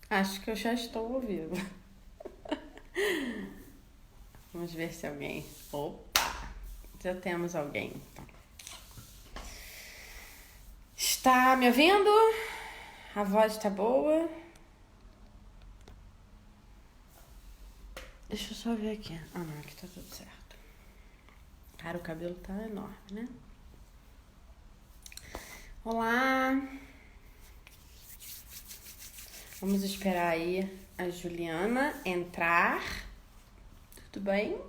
Acho que eu já estou ao vivo. Vamos ver se alguém. Opa! Já temos alguém. Então. Está me ouvindo? A voz está boa? Deixa eu só ver aqui. Ah, não, aqui tá tudo certo. Cara, o cabelo tá enorme, né? Olá! Vamos esperar aí a Juliana entrar. Tudo bem?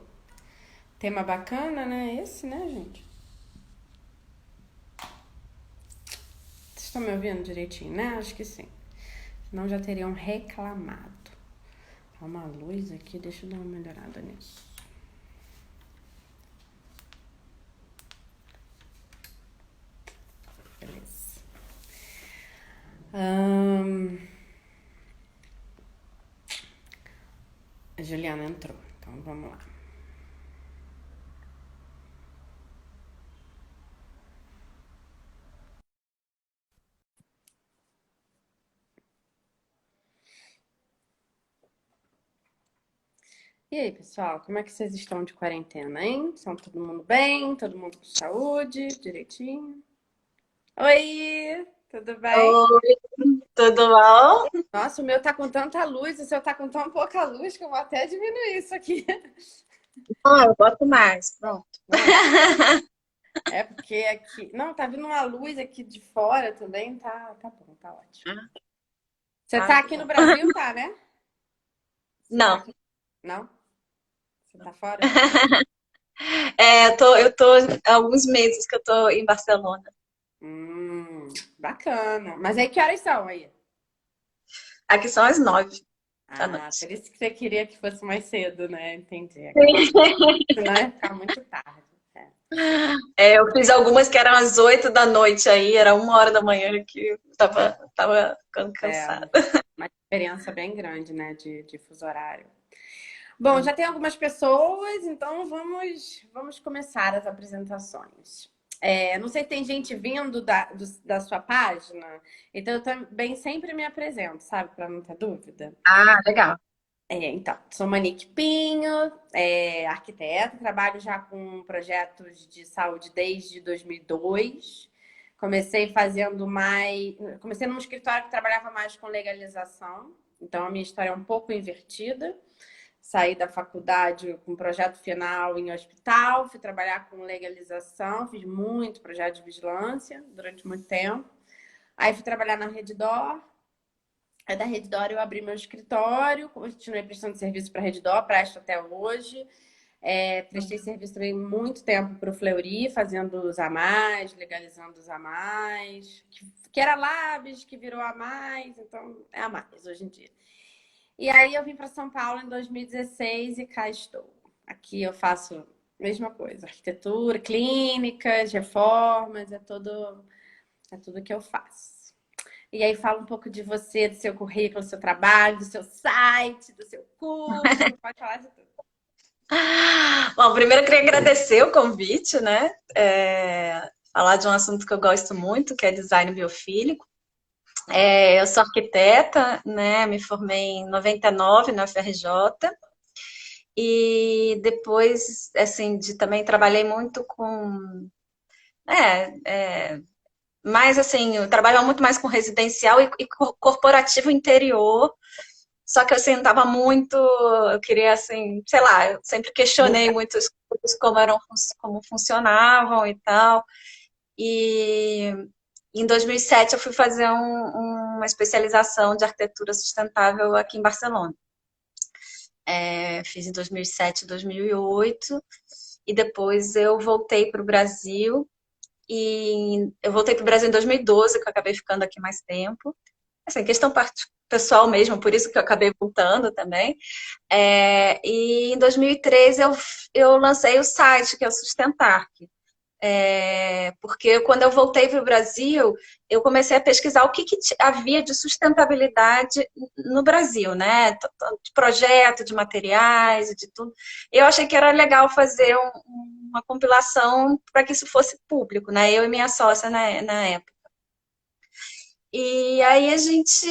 Tema bacana, né? Esse, né, gente? Vocês estão me ouvindo direitinho, né? Acho que sim. Senão já teriam reclamado. Tá uma luz aqui, deixa eu dar uma melhorada nisso. Beleza. A Juliana entrou, então vamos lá. E aí, pessoal, como é que vocês estão de quarentena, hein? Estão todo mundo bem? Todo mundo com saúde? Direitinho? Oi, tudo bem? Oi, tudo bom? Nossa, o meu tá com tanta luz, o seu tá com tão pouca luz que eu vou até diminuir isso aqui. Ah, eu boto mais, pronto. Não, é porque aqui. Não, tá vindo uma luz aqui de fora também, tá bom, tá ótimo. Você Ah, tá que aqui no bom. Brasil, tá, né? Você tá Não, aqui. Não? Você tá fora? eu tô há alguns meses que eu tô em Barcelona. Bacana. Mas aí que horas são aí? Aqui são as 9 da Ah, noite. por isso que você queria que fosse mais cedo, né? Entendi agora. Sim. Senão ia ficar muito tarde. É. Eu fiz algumas que eram às 8 da noite aí, era 1 hora da manhã que eu tava ficando É cansada. uma diferença bem grande, né, de fuso horário. Bom, já tem algumas pessoas, então vamos começar as apresentações. Não sei se tem gente vindo da sua página, então eu também sempre me apresento, sabe, para não ter dúvida. Ah, legal. Então, sou Monique Pinho, arquiteta, trabalho já com projetos de saúde desde 2002. Comecei num escritório que trabalhava mais com legalização, então a minha história é um pouco invertida. Saí da faculdade com projeto final em hospital, fui trabalhar com legalização, fiz muito projeto de vigilância durante muito tempo. Aí fui trabalhar na Redditor. Aí da Redditor eu abri meu escritório, continuei prestando serviço para a Redditor, presto até hoje. Prestei serviço também muito tempo para o Fleury, fazendo os a mais, legalizando os a mais, que era Labs, que virou a mais, então é a mais hoje em dia. E aí eu vim para São Paulo em 2016 e cá estou. Aqui eu faço a mesma coisa, arquitetura, clínicas, reformas, é tudo que eu faço. E aí fala um pouco de você, do seu currículo, do seu trabalho, do seu site, do seu curso, pode falar de tudo. Bom, primeiro eu queria agradecer o convite, né? Falar de um assunto que eu gosto muito, que é design biofílico. Eu sou arquiteta, né? Me formei em 99 na UFRJ e depois, assim, também trabalhei muito com, é, é, mais assim, eu trabalhava muito mais com residencial e corporativo interior. Só que assim, não estava muito, eu queria assim, sei lá, eu sempre questionei Muda. muito as coisas como funcionavam e tal. E em 2007 eu fui fazer uma especialização de arquitetura sustentável aqui em Barcelona. Fiz em 2007 e 2008 e depois eu voltei para o Brasil e eu voltei para o Brasil em 2012, que eu acabei ficando aqui mais tempo. Assim, questão pessoal mesmo, por isso que eu acabei voltando também. E em 2013 eu lancei o site, que é o Sustentar. Porque quando eu voltei para o Brasil, eu comecei a pesquisar o que havia de sustentabilidade no Brasil, né? Tanto de projeto, de materiais, de tudo. Eu achei que era legal fazer uma compilação para que isso fosse público, né? Eu e minha sócia na época. E aí a gente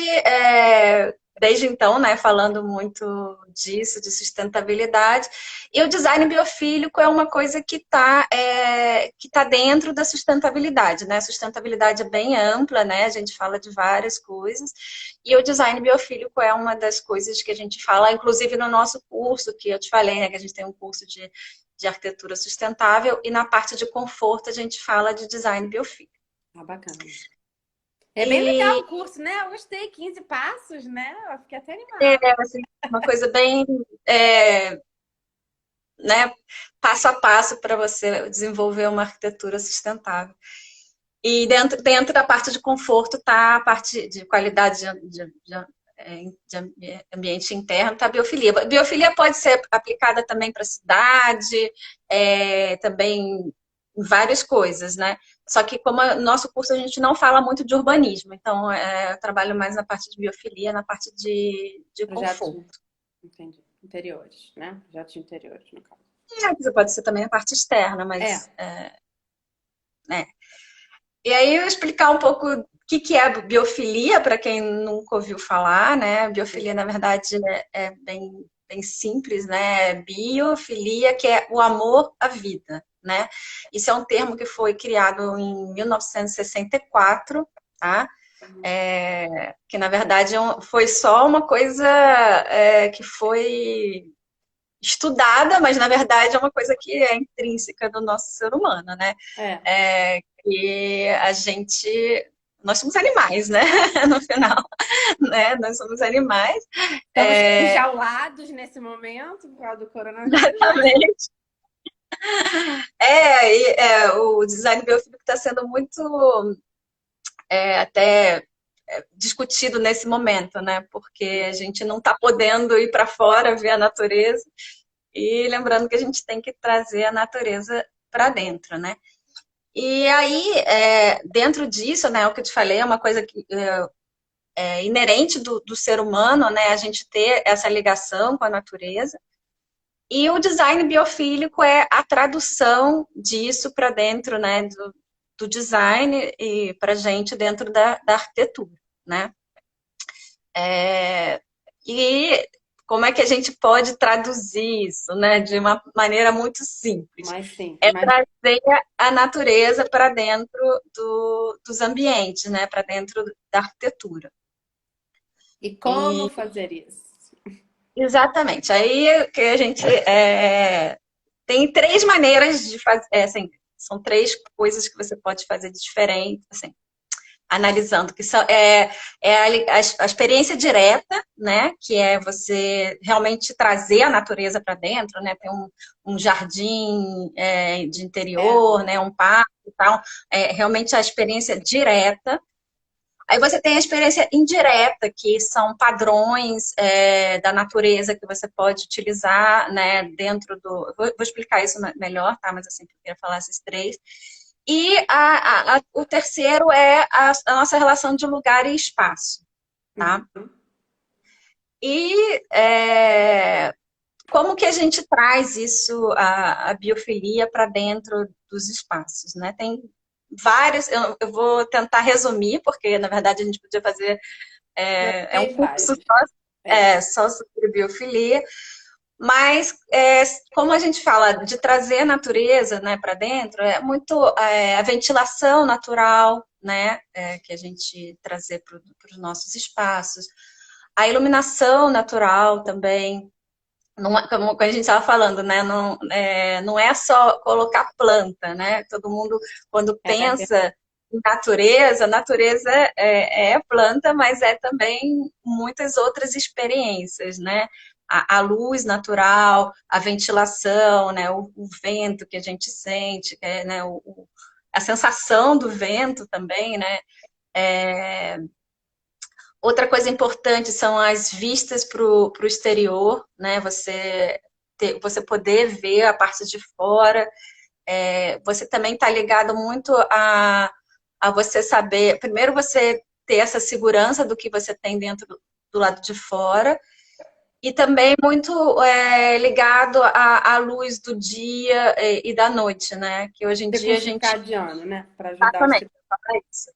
desde então, né, falando muito disso, de sustentabilidade. E o design biofílico é uma coisa que tá dentro da sustentabilidade, né? A sustentabilidade é bem ampla, né? A gente fala de várias coisas. E o design biofílico é uma das coisas que a gente fala, inclusive no nosso curso, que eu te falei, né, que a gente tem um curso de arquitetura sustentável, e na parte de conforto a gente fala de design biofílico. Ah, bacana. É bem legal E o curso, né? Eu gostei, 15 passos, né? Eu fiquei até é animada. assim, uma coisa bem, é, né, passo a passo para você desenvolver uma arquitetura sustentável. E dentro da parte de conforto está a parte de qualidade de ambiente interno, está a biofilia. Biofilia pode ser aplicada também para a cidade, também em várias coisas, né? Só que como no nosso curso a gente não fala muito de urbanismo, então eu trabalho mais na parte de biofilia, na parte de Projetos, conforto. entendi. Interiores, né? Projetos de interiores, no caso. Pode ser também a parte externa, É, mas né? E aí eu explicar um pouco o que é a biofilia, para quem nunca ouviu falar, né? Biofilia, na verdade, é bem simples, né? Biofilia, que é o amor à vida, né? Isso é um termo que foi criado em 1964, tá? Que na verdade foi só uma coisa que foi estudada, mas na verdade é uma coisa que é intrínseca do nosso ser humano, né? é. Que a gente. Nós somos animais, né? No final, né? Nós somos animais. Estamos enjaulados nesse momento por causa do coronavírus, mas Exatamente. O design biofílico está sendo muito até discutido nesse momento, né? Porque a gente não está podendo ir para fora ver a natureza e lembrando que a gente tem que trazer a natureza para dentro, né? E aí, dentro disso, né, o que eu te falei, é uma coisa que é inerente do ser humano, né, a gente ter essa ligação com a natureza. E o design biofílico é a tradução disso para dentro, né, do design e para a gente dentro da arquitetura, né? E como é que a gente pode traduzir isso, né, de uma maneira muito simples? mais sim, É mas trazer a natureza para dentro dos ambientes, né, para dentro da arquitetura. e como E fazer isso? exatamente. Aí que a gente tem três maneiras de fazer, assim, são três coisas que você pode fazer de diferente, assim, analisando, que são, a experiência direta, né, que é você realmente trazer a natureza para dentro, né, tem um jardim de É, interior, né, um parque e tal, realmente a experiência direta. Aí você tem a experiência indireta, que são padrões da natureza que você pode utilizar, né, dentro do... Vou explicar isso melhor, tá? Mas assim, eu queria falar esses três. E o terceiro é a nossa relação de lugar e espaço, tá? uhum. E como que a gente traz isso, a biofilia, para dentro dos espaços, né? Tem vários, eu vou tentar resumir, porque na verdade a gente podia fazer um Fez curso vários. É. só sobre biofilia, mas como a gente fala de trazer a natureza, né, para dentro, é muito a ventilação natural, né, que a gente trazer para os nossos espaços, a iluminação natural também. Não, como a gente estava falando, né? Não é só colocar planta, né? Todo mundo, quando É, pensa em natureza é planta, mas é também muitas outras experiências, né? A luz natural, a ventilação, né? O vento que a gente sente, né? A sensação do vento também, né? É, Outra coisa importante são as vistas para o exterior, né? Você poder ver a parte de fora. Você também está ligado muito a você saber. Primeiro, você ter essa segurança do que você tem dentro do lado de fora. E também muito ligado à luz do dia e da noite, né? Que hoje em dia ciclo a gente circadiano, né? Para ajudar os exatamente fala isso.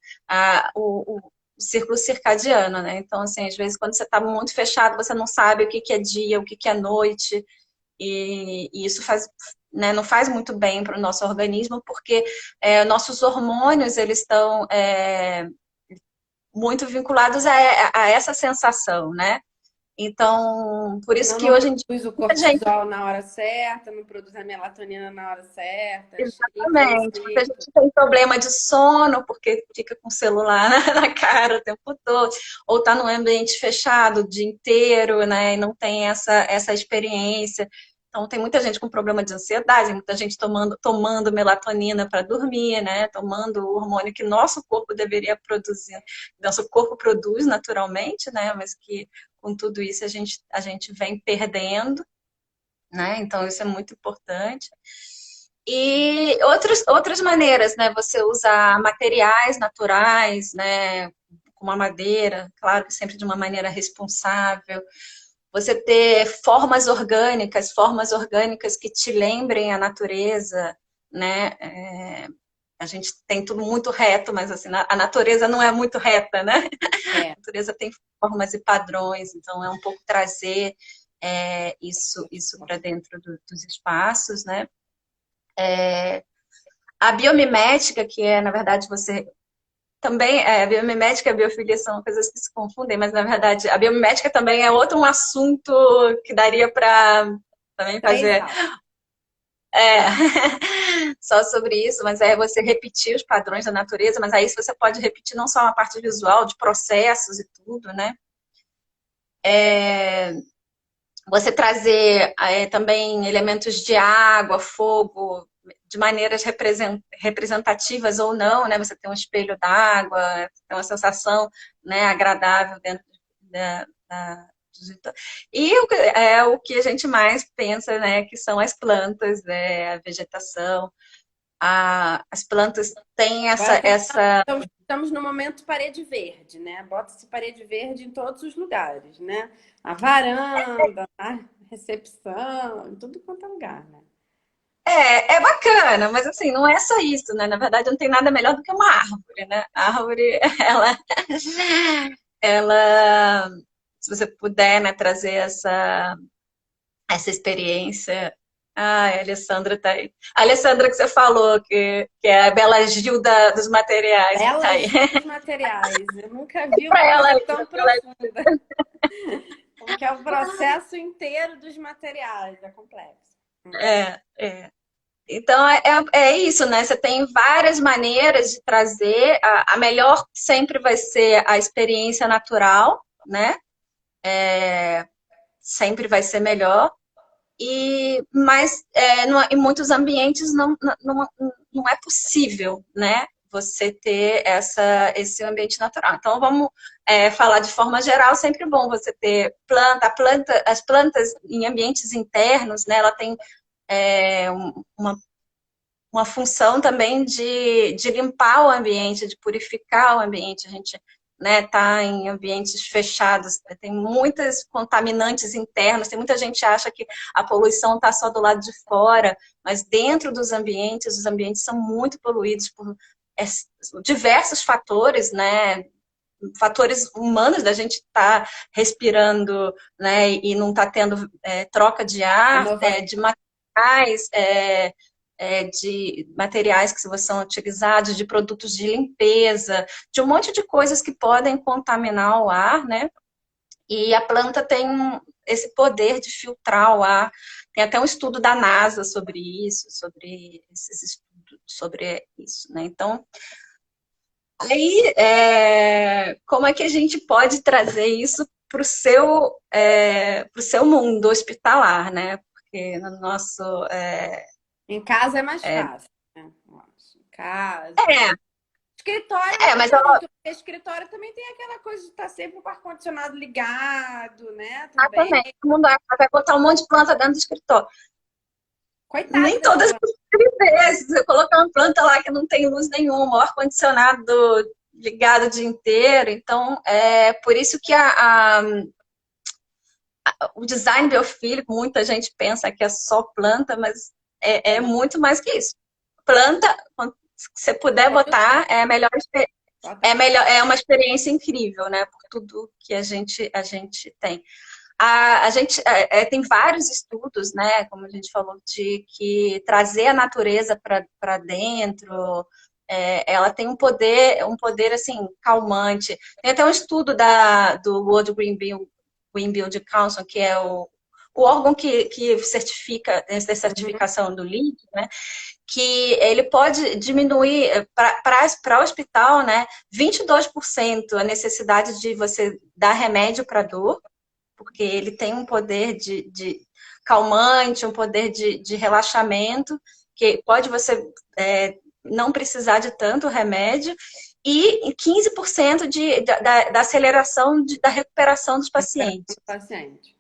círculo circadiano, né? Então, assim, às vezes quando você está muito fechado, você não sabe o que que é dia, o que que é noite, e isso faz, né, não faz muito bem para o nosso organismo, porque nossos hormônios, eles estão muito vinculados a essa sensação, né? Então, por isso Senão que não hoje em dia, produz o muita gente. cortisol na hora certa, não produz a melatonina na hora certa, Exatamente. Muita influencia. gente tem problema de sono porque fica com o celular na cara o tempo todo, ou está num ambiente fechado o dia inteiro, né? E não tem essa experiência. Então, tem muita gente com problema de ansiedade, muita gente tomando melatonina para dormir, né? Tomando o hormônio que nosso corpo deveria produzir. Nosso corpo produz naturalmente, né? Mas que com tudo isso a gente vem perdendo, né? Então, isso é muito importante. E outras maneiras, né? Você usar materiais naturais, né? Como a madeira, claro que sempre de uma maneira responsável. Você ter formas orgânicas que te lembrem a natureza, né? A gente tem tudo muito reto, mas assim, a natureza não é muito reta, né? A É. natureza tem formas e padrões, então é um pouco trazer isso para dentro dos espaços, né? A biomimética, que é, na verdade, você também, a biomimética e a biofilia são coisas que se confundem, mas, na verdade, a biomimética também é outro um assunto que daria para também Três fazer aulas. só sobre isso, mas é você repetir os padrões da natureza, mas aí você pode repetir não só uma parte visual, de processos e tudo, né? Você trazer também elementos de água, fogo, de maneiras representativas ou não, né? Você tem um espelho d'água, tem uma sensação, né, agradável dentro da e é o que a gente mais pensa, né, que são as plantas, né, a vegetação. As plantas têm Agora essa. estamos no momento parede verde, né? Bota-se parede verde em todos os lugares, né? Na varanda, na recepção, em tudo quanto é lugar, né? É bacana, mas assim, não é só isso, né? Na verdade, não tem nada melhor do que uma árvore, né? A árvore, ela, se você puder, né, trazer essa experiência. Ai, a Alessandra tá aí. A Alessandra que você falou, que é a Bela Gil dos materiais, que tá Bela aí. Gil dos materiais. Eu nunca vi uma Pra ela coisa aí, tão ela profunda. Como que é o processo inteiro dos materiais, é complexo. é. Então, é isso, né? Você tem várias maneiras de trazer. A melhor sempre vai ser a experiência natural, né? Sempre vai ser melhor. Mas em muitos ambientes não é possível, né? Você ter esse ambiente natural. Então, vamos falar de forma geral, sempre bom você ter as plantas em ambientes internos, né? Ela tem uma função também de limpar o ambiente, de purificar o ambiente. A gente, né, tá em ambientes fechados, tem muitas contaminantes internos, tem muita gente que acha que a poluição está só do lado de fora, mas dentro dos ambientes, os ambientes são muito poluídos por diversos fatores, né? Fatores humanos da gente estar respirando, né, e não tá tendo troca de ar, Renova- de materiais que são utilizados, de produtos de limpeza, de um monte de coisas que podem contaminar o ar, né? E a planta tem esse poder de filtrar o ar. Tem até um estudo da NASA sobre isso, sobre esses estudos, sobre isso, né? Então, aí, como é que a gente pode trazer isso para o seu mundo hospitalar, né? Porque no nosso. Em casa é mais É, fácil, né? Eu acho. Em casa. Escritório nem mas tanto, porque escritório também tem aquela coisa de estar sempre com o ar-condicionado ligado, né? ela Também. também, todo mundo vai botar um monte de planta dentro do escritório. Coitado Nem das todas plantas. vezes. Você colocar uma planta lá que não tem luz nenhuma, o ar-condicionado ligado o dia inteiro. Então, é por isso que o design biofílico, muita gente pensa que é só planta, mas é muito mais que isso. Planta, se você puder botar, é a melhor experiência. É Total. melhor, é uma experiência incrível, né? Por tudo que a gente tem. A gente tem vários estudos, né? Como a gente falou, de que trazer a natureza para dentro, ela tem um poder assim calmante. Tem até um estudo do World Green Building Council, que é o órgão que certifica essa Uhum. certificação do LEED, né? Que ele pode diminuir para o hospital, né, 22% a necessidade de você dar remédio para dor, porque ele tem um poder de calmante, um poder de relaxamento, que pode você não precisar de tanto remédio, e 15% da aceleração da recuperação dos Recuperação pacientes. do paciente.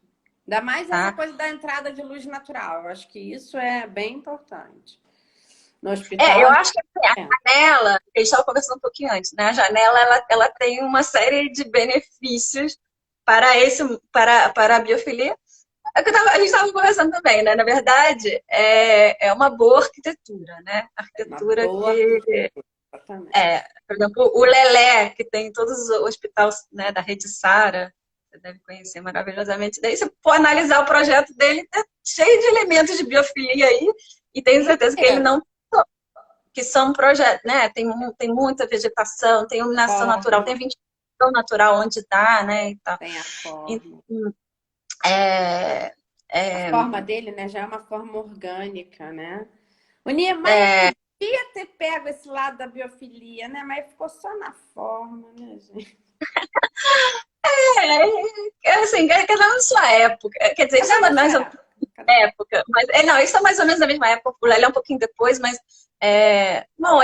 Ainda mais essa Tá? coisa da entrada de luz natural. Eu acho que isso é bem importante. No hospital, Eu acho que assim, é. a janela, a gente estava conversando um pouquinho antes, né? A janela ela tem uma série de benefícios para a biofilia. A gente estava conversando também, né? Na verdade, é uma boa arquitetura, né? Uma Arquitetura boa que, arquitetura, exatamente. por exemplo, o Lelé, que tem em todos os hospitais, né, da rede Sara, você deve conhecer maravilhosamente. Daí você pode analisar o projeto dele, tá cheio de elementos de biofilia aí, e tenho certeza que ele É, não que são projetos, né? Tem muita vegetação, tem iluminação natural, forma, tem ventilação natural onde dá, né? E tal. tem a E, forma. é, A é, forma dele, né, já é uma forma orgânica, né? O Niemeyer é, podia ter pego esse lado da biofilia, né? Mas ficou só na forma, né, gente? assim, cada um na sua época. Quer dizer, isso Cada é um na sua mais ou época. Cada um. época, mas não, isso é mais ou menos da mesma época, o Lélé é um pouquinho depois, mas bom,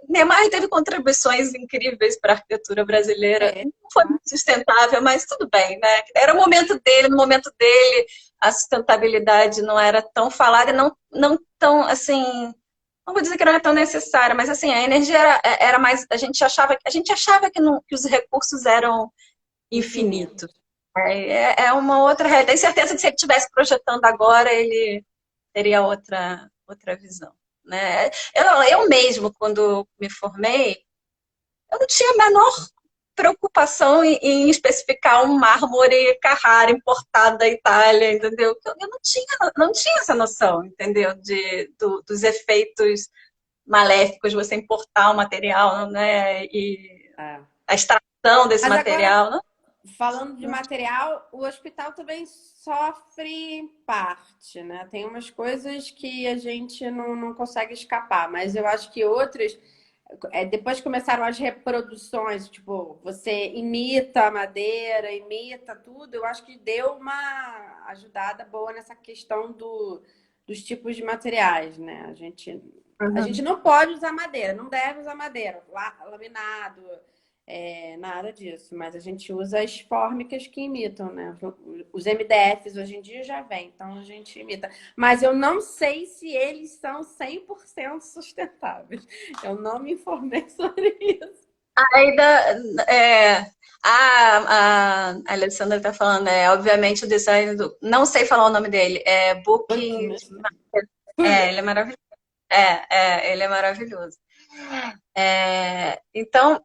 Neymar teve contribuições incríveis para a arquitetura brasileira. É, Não foi muito sustentável, mas tudo bem, né? Era o momento dele, no momento dele, a sustentabilidade não era tão falada e não tão assim. Não vou dizer que não era tão necessária, mas assim, a energia era mais. A gente achava que os recursos eram infinito. infinitos. É uma outra realidade. Tenho certeza que se ele estivesse projetando agora, ele teria outra visão. Né? Eu mesmo, quando me formei, eu não tinha a menor preocupação em especificar um mármore Carrara importado da Itália, entendeu? Eu não tinha essa noção, entendeu? Dos efeitos maléficos de você importar o material, né? E É. a extração desse Mas agora, material. Não, falando de material, o hospital também sofre parte, né? Tem umas coisas que a gente não consegue escapar, mas eu acho que outras, depois que começaram as reproduções, tipo, você imita a madeira, imita tudo, eu acho que deu uma ajudada boa nessa questão dos tipos de materiais, né? A gente uhum. não pode usar madeira, não deve usar madeira, laminado, nada disso, mas a gente usa as fórmicas que imitam, né? Os MDFs hoje em dia já vem, então a gente imita. Mas eu não sei se eles são 100% sustentáveis. Eu não me informei sobre isso. Ainda, a Alessandra está falando, obviamente o design do. Não sei falar o nome dele, Booking. Ele é maravilhoso. Ele é maravilhoso. Então,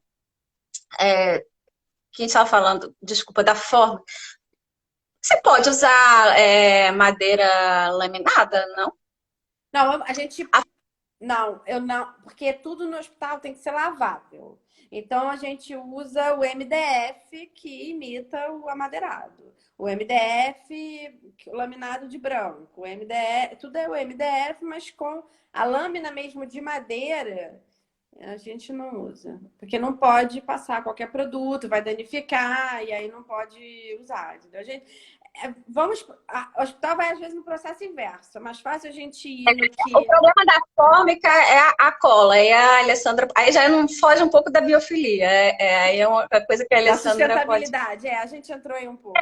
quem estava falando, desculpa, da forma. Você pode usar madeira laminada, não? Não, a gente. A- Não, eu não. Porque tudo no hospital tem que ser lavável. Então a gente usa o MDF que imita o amadeirado. O MDF, o laminado de branco. O MDF, tudo é o MDF, mas com a lâmina mesmo de madeira, a gente não usa. Porque não pode passar qualquer produto, vai danificar, e aí não pode usar. Entendeu? O hospital vai às vezes no processo inverso. É mais fácil a gente ir no O que. problema da fórmica é a cola, e a Alessandra. Aí já não foge um pouco da biofilia. Aí é uma coisa que a Da Alessandra pode. sustentabilidade, a gente entrou aí um pouco.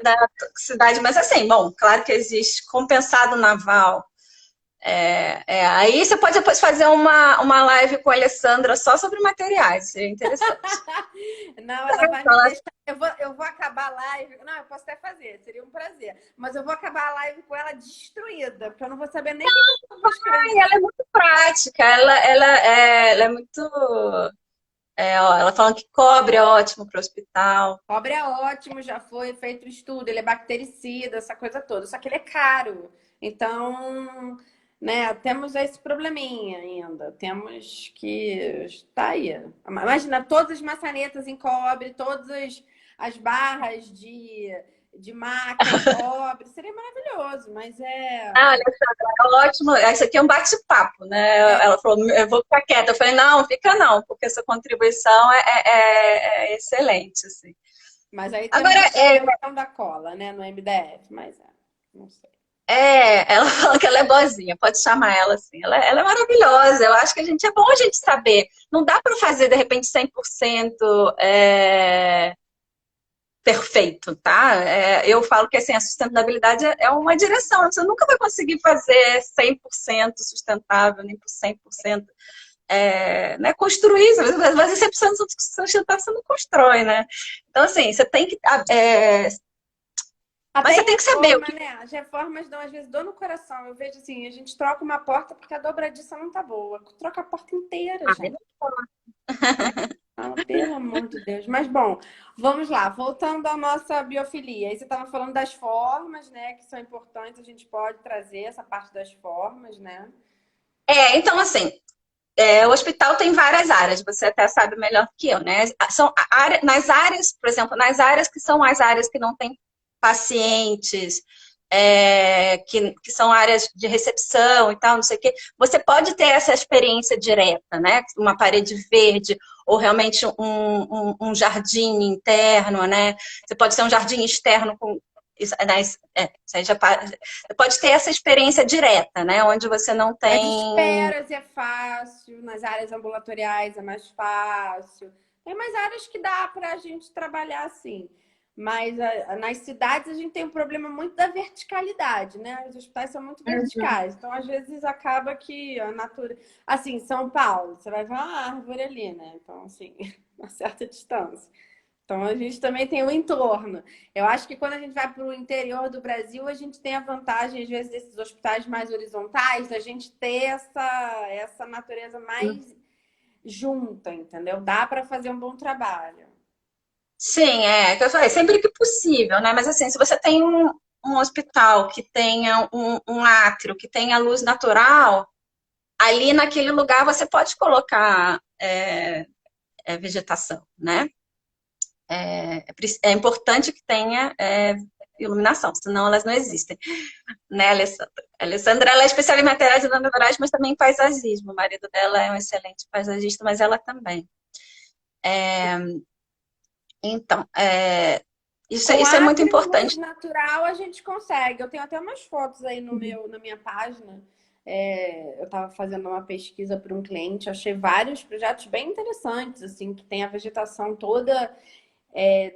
Da toxicidade, mas assim, bom, claro que existe compensado naval. Aí você pode depois fazer uma live com a Alessandra só sobre materiais, seria interessante. Não, ela vai me deixar. Eu vou acabar a live. Não, eu posso até fazer, seria um prazer. Mas eu vou acabar a live com ela destruída, porque eu não vou saber nem o que eu vou escrever. Ela é muito prática, ela é muito. Ó, ela falando que cobre é ótimo para o hospital. Cobre é ótimo, já foi feito estudo, ele é bactericida, essa coisa toda, só que ele é caro. Então, né, temos esse probleminha ainda. Temos que. Tá aí. Imagina todas as maçanetas em cobre, todas as barras de maca em cobre. Seria maravilhoso, mas é. Ah, Alessandra, é ótimo. Isso aqui é um bate-papo, né? Ela falou, eu vou ficar quieta. Eu falei, não, fica não, porque essa contribuição é excelente, assim. Mas aí temos Agora, a questão da cola, né, no MDF, mas não sei. ela fala que ela é boazinha, pode chamar ela assim. Ela é maravilhosa. Eu acho que é bom a gente saber. Não dá para fazer, de repente, 100% perfeito, tá? Eu falo que assim, a sustentabilidade é uma direção. Você nunca vai conseguir fazer 100% sustentável, nem por 100%. Né, construir, às vezes você precisa sustentar, você não constrói, né? Então, assim, você tem que. Até Mas você em tem que saber o reforma, que. né? As reformas dão às vezes dor no coração. Eu vejo assim, a gente troca uma porta porque a dobradiça não tá boa. Troca a porta inteira, gente. Ah, pelo amor de Deus. Mas bom, vamos lá. Voltando à nossa biofilia. Aí você estava falando das formas, né? Que são importantes. A gente pode trazer essa parte das formas, né? Então, assim, o hospital tem várias áreas, você até sabe melhor que eu, né? Nas áreas, por exemplo, nas áreas que são as áreas que não têm pacientes, que são áreas de recepção e tal, não sei o quê, você pode ter essa experiência direta, né? Uma parede verde, ou realmente um jardim interno, né? Você pode ter um jardim externo com. Você pode ter essa experiência direta, né? Onde você não Nas tem. esperas é fácil, nas áreas ambulatoriais é mais fácil. Tem mais áreas que dá para a gente trabalhar assim. Mas nas cidades a gente tem um problema muito da verticalidade, né? Os hospitais são muito verticais. Então, às vezes, acaba que a natureza. Assim, São Paulo, você vai ver uma árvore ali, né? Então, assim, uma certa distância. Então, a gente também tem o entorno. Eu acho que quando a gente vai para o interior do Brasil, a gente tem a vantagem, às vezes, desses hospitais mais horizontais, da gente ter essa natureza mais junta, entendeu? Dá para fazer um bom trabalho. Sim, que eu falei, sempre que possível, né? Mas assim, se você tem um hospital que tenha um átrio, que tenha luz natural, ali naquele lugar você pode colocar vegetação, né? É importante que tenha iluminação, senão elas não existem, né, Alessandra? A Alessandra, ela é especialista em materiais naturais, mas também em paisagismo. O marido dela é um excelente paisagista, mas ela também. Então, Com isso é muito átrio, luz importante. natural, a gente consegue. Eu tenho até umas fotos aí na minha página. Eu estava fazendo uma pesquisa para um cliente, achei vários projetos bem interessantes, assim, que tem a vegetação toda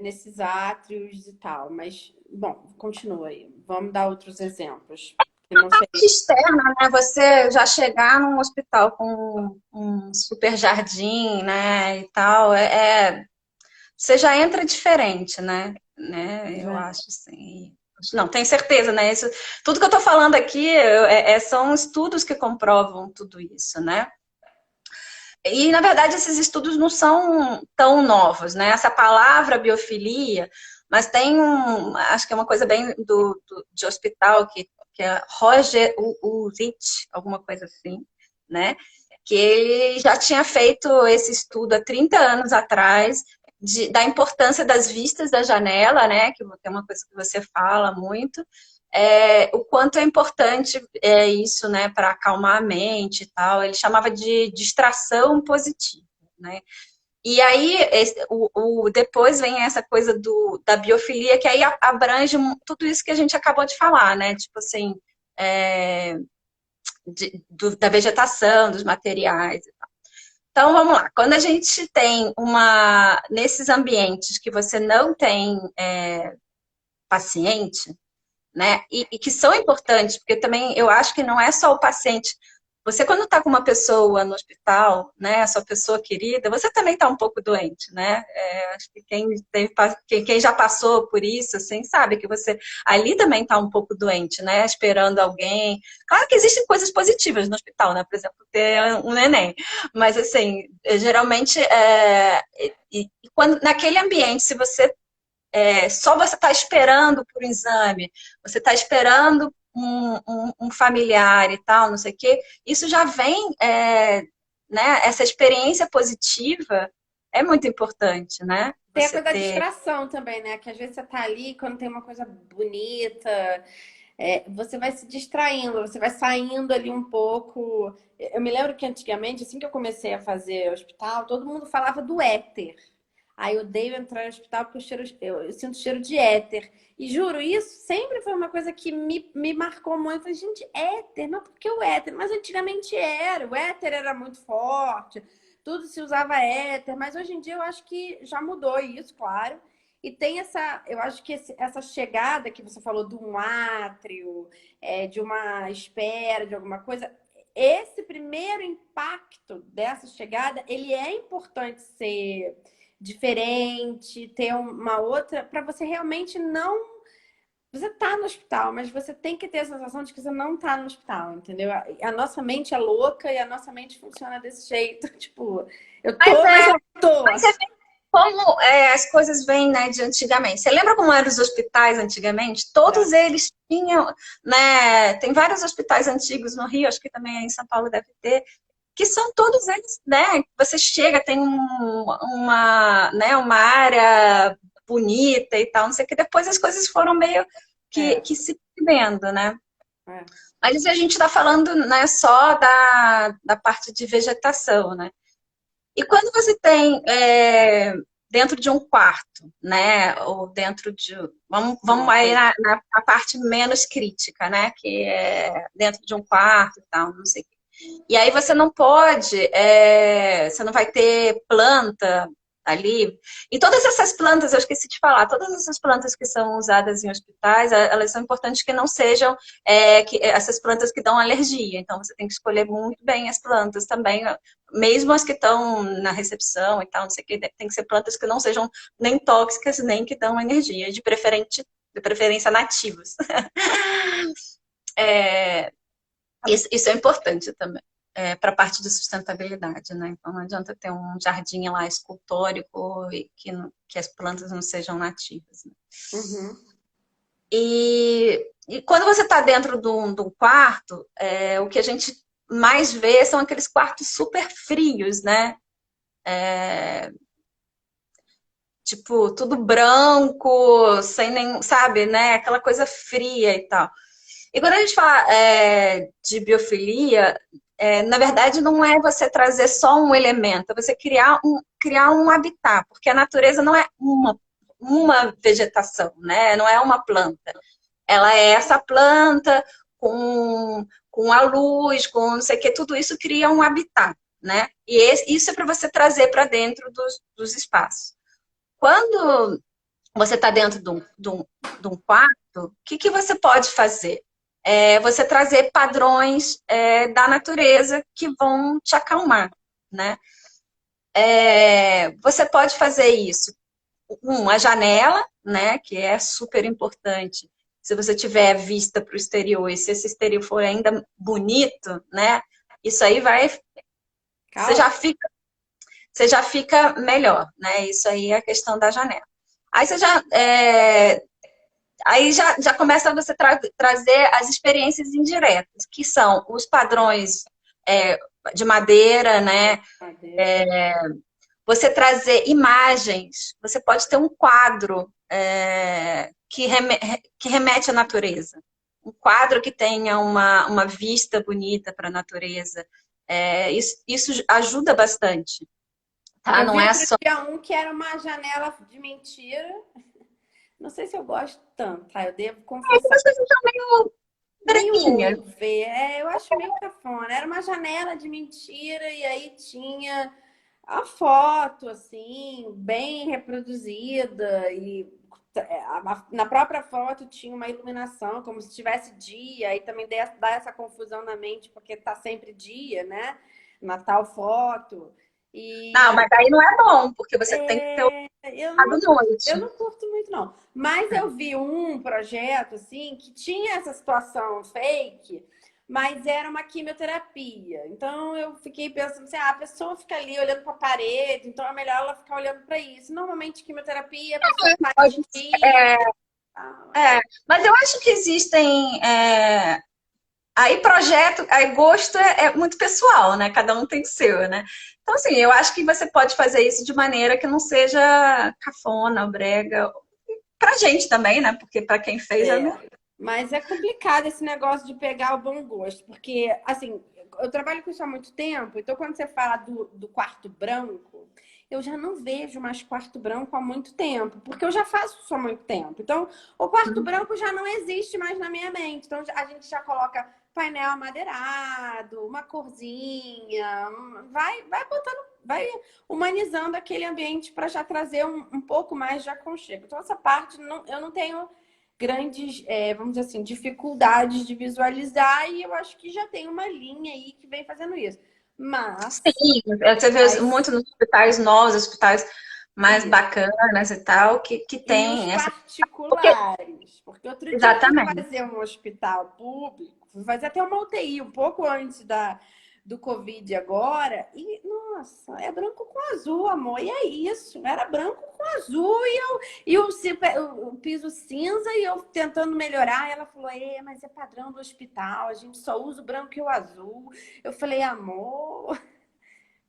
nesses átrios e tal. Mas, bom, continua aí. Vamos dar outros exemplos. Eu não sei. Parte externa, né? Você já chegar num hospital com um super jardim, né, e tal, você já entra diferente, né? Eu Já. acho assim. Não, tenho certeza, né? Tudo que eu tô falando aqui são estudos que comprovam tudo isso, né? E, na verdade, esses estudos não são tão novos, né? Essa palavra biofilia, mas acho que é uma coisa bem de hospital, que é Roger Ulrich, alguma coisa assim, né? Que ele já tinha feito esse estudo há 30 anos atrás, da importância das vistas da janela, né? Que é uma coisa que você fala muito, o quanto é importante isso, né, para acalmar a mente e tal. Ele chamava de distração positiva, né? E aí, depois vem essa coisa da biofilia, que aí abrange tudo isso que a gente acabou de falar, né? Tipo assim, da vegetação, dos materiais. Então, vamos lá. Quando a gente tem nesses ambientes que você não tem paciente, né? E que são importantes, porque também eu acho que não é só o paciente. você quando está com uma pessoa no hospital, né, a sua pessoa querida, você também está um pouco doente, né? Acho que quem já passou por isso, assim, sabe que você ali também está um pouco doente, né? Esperando alguém. Claro que existem coisas positivas no hospital, né? Por exemplo, ter um neném. Mas, assim, geralmente, e quando, naquele ambiente, se você só você está esperando por um exame, você está esperando um familiar e tal, não sei o quê, isso já vem, né? Essa experiência positiva é muito importante, né? Tem a Você coisa da ter. distração também, né? Que às vezes você tá ali, quando tem uma coisa bonita, você vai se distraindo, você vai saindo ali um pouco. Eu me lembro que antigamente, assim que eu comecei a fazer hospital, todo mundo falava do éter. Aí eu odeio entrar no hospital porque eu sinto cheiro de éter. E juro, isso sempre foi uma coisa que me marcou muito. Eu falei, gente, éter? Não, porque o éter? Mas antigamente era. O éter era muito forte, tudo se usava éter. Mas hoje em dia eu acho que já mudou isso, claro. E tem eu acho que essa chegada que você falou de um átrio, de uma espera, de alguma coisa, esse primeiro impacto dessa chegada, ele é importante ser diferente, ter uma outra, para você realmente não. Você tá no hospital, mas você tem que ter a sensação de que você não tá no hospital, entendeu? A nossa mente é louca e a nossa mente funciona desse jeito. Tipo, eu Mas tô, mas não tô. mas você vê como as coisas vêm, né, de antigamente. Você lembra como eram os hospitais antigamente? É. Todos eles tinham, né? Tem vários hospitais antigos no Rio, acho que também em São Paulo deve ter, que são todos eles, né? Você chega, tem uma área bonita e tal, não sei o que. Depois as coisas foram meio É, que se perdendo, né? é. Mas a gente está falando, né, só da parte de vegetação, né? E quando você tem dentro de um quarto, né? Ou dentro de. Vamos Nossa, aí na parte menos crítica, né? Que é dentro de um quarto e tal, não sei o quê. E aí você não pode, você não vai ter planta ali. E todas essas plantas, eu esqueci de falar, todas essas plantas que são usadas em hospitais, elas são importantes que não sejam essas plantas que dão alergia. Então você tem que escolher muito bem as plantas também, mesmo as que estão na recepção e tal, não sei o que, tem que ser plantas que não sejam nem tóxicas, nem que dão energia, de preferência nativas. É, isso é importante também. Para a parte de sustentabilidade, né? Então não adianta ter um jardim lá escultórico e que as plantas não sejam nativas. Né? uhum. E quando você está dentro de um quarto, o que a gente mais vê são aqueles quartos super frios, né? Tipo, tudo branco, sem nenhum, sabe, né? Aquela coisa fria e tal. E quando a gente fala de biofilia, na verdade não é você trazer só um elemento, é você criar um habitat, porque a natureza não é uma vegetação, né? Não é uma planta. Ela é essa planta com a luz, com não sei o que, tudo isso cria um habitat, né? E isso é para você trazer para dentro dos espaços. Quando você está dentro de um quarto, o que você pode fazer? Você trazer padrões da natureza que vão te acalmar, né? Você pode fazer isso. Uma janela, né? Que é super importante. Se você tiver vista para o exterior e se esse exterior for ainda bonito, né? Isso aí vai. Você Calma. você já fica melhor, né? Isso aí é a questão da janela. Aí você já começa você trazer as experiências indiretas, que são os padrões de madeira, né? Madeira. Você trazer imagens, você pode ter um quadro que remete à natureza. Um quadro que tenha uma vista bonita para a natureza. Isso ajuda bastante, tá? Eu Não vi é outro só. dia um que era uma janela de mentira. Não sei se eu gosto tanto, tá? Eu devo confessar. As coisas são meio Meio branquinhas. over, eu acho meio cafona. Era uma janela de mentira e aí tinha a foto, assim, bem reproduzida e Na própria foto tinha uma iluminação, como se tivesse dia, e também dá essa confusão na mente, porque tá sempre dia, né? Na tal foto. Não, E mas aí não é bom, porque você tem que ter o lado eu noite. não curto muito, não. Mas eu vi um projeto, assim, que tinha essa situação fake, mas era uma quimioterapia. Então eu fiquei pensando assim, a pessoa fica ali olhando para a parede, então é melhor ela ficar olhando para isso. Normalmente quimioterapia, a pessoa faz Pode de ser, dia. mas eu acho que existem. Aí projeto, aí gosto é muito pessoal, né? Cada um tem o seu, né? Então, assim, eu acho que você pode fazer isso de maneira que não seja cafona, brega, pra gente também, né? Porque pra quem fez é melhor. Mas é complicado esse negócio de pegar o bom gosto, porque, assim, eu trabalho com isso há muito tempo, então quando você fala do quarto branco, eu já não vejo mais quarto branco há muito tempo, porque eu já faço isso há muito tempo. Então, o quarto branco já não existe mais na minha mente. Então, a gente já coloca painel amadeirado, uma corzinha, vai botando, vai humanizando aquele ambiente para já trazer um pouco mais de aconchego. Então, essa parte eu não tenho grandes, vamos dizer assim, dificuldades de visualizar e eu acho que já tem uma linha aí que vem fazendo isso. Mas, Sim, você vê mas muito nos hospitais novos, hospitais mais isso. bacanas e tal, que E os tem essa. Porque, particulares? Porque outro dia eu fui exatamente. fazer um hospital público, fui fazer até uma UTI, um pouco antes do Covid agora, e, nossa, é branco com azul, amor, e é isso, era branco com azul, o piso cinza, e eu tentando melhorar, ela falou, mas é padrão do hospital, a gente só usa o branco e o azul. Eu falei, amor...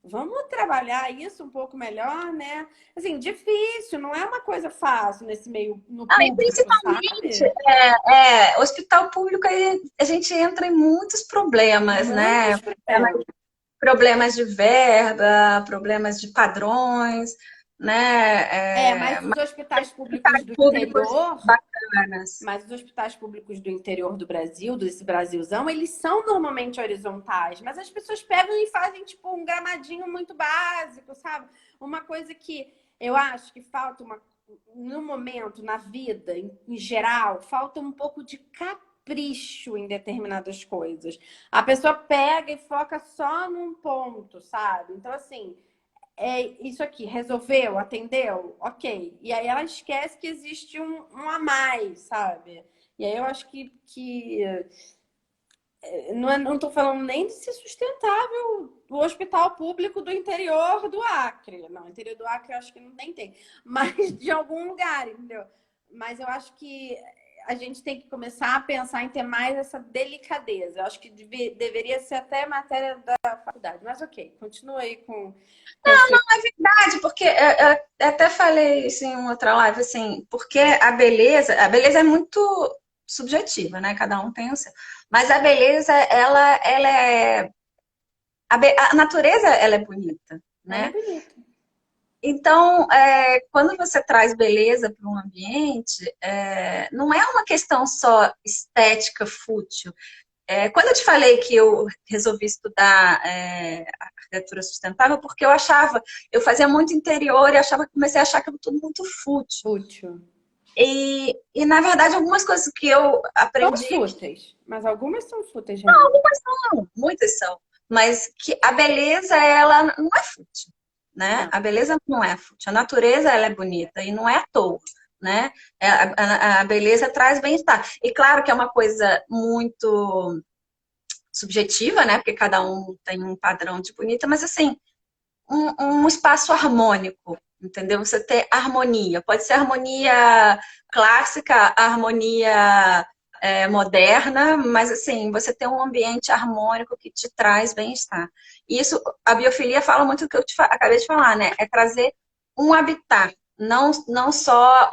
Vamos trabalhar isso um pouco melhor, né? Assim, difícil, não é uma coisa fácil nesse meio, no Ah, e público, principalmente, sabe? hospital público, aí a gente entra em muitos problemas, né? Muitos problemas. Problemas de verba, problemas de padrões, né? Mas os hospitais públicos Hospitais do públicos interior, bacanas. mas os hospitais públicos do interior do Brasil, desse Brasilzão, eles são normalmente horizontais, mas as pessoas pegam e fazem, tipo, um gramadinho muito básico, sabe? Uma coisa que eu acho que falta no momento, na vida, em geral, falta um pouco de capricho em determinadas coisas. A pessoa pega e foca só num ponto, sabe? Então, assim, isso aqui, resolveu, atendeu, ok. E aí ela esquece que existe um a mais, sabe? E aí eu acho que não estou falando nem de ser sustentável o hospital público do interior do Acre. Não, interior do Acre eu acho que nem tem, mas de algum lugar, entendeu? Mas eu acho que a gente tem que começar a pensar em ter mais essa delicadeza. Eu acho que deveria ser até matéria da faculdade. Mas ok, continua aí com a sua. É verdade, porque eu até falei isso em outra live, assim, porque a beleza é muito subjetiva, né? Cada um tem o seu. Mas a beleza, ela é. A natureza, ela é bonita, Ela é né? bonita. Então, quando você traz beleza para um ambiente, não é uma questão só estética, fútil. Quando eu te falei que eu resolvi estudar arquitetura sustentável, porque eu fazia muito interior e comecei a achar aquilo tudo muito fútil. Útil. Na verdade, algumas coisas que eu São aprendi, fúteis, mas algumas são fúteis realmente. muitas são, mas que a beleza, ela não é fútil, né? Não. A beleza não é fútil. A natureza, ela é bonita e não é à toa, né? A beleza traz bem-estar. E claro que é uma coisa muito subjetiva, né? Porque cada um tem um padrão de bonita, mas assim, um espaço harmônico, entendeu? Você ter harmonia. Pode ser harmonia clássica, harmonia moderna, mas assim, você ter um ambiente harmônico que te traz bem-estar. E isso, a biofilia fala muito do que eu acabei de falar, né? É trazer um habitat, não só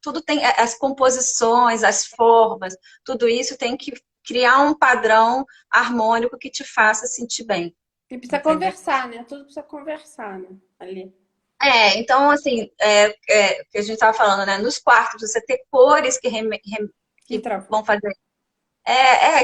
tudo tem as composições, as formas, tudo isso tem que criar um padrão harmônico que te faça sentir bem. E precisa Entendeu? conversar, né? Tudo precisa conversar, né? Ali. Então, assim, que a gente estava falando, né? Nos quartos, você ter cores que Entra. vão fazer,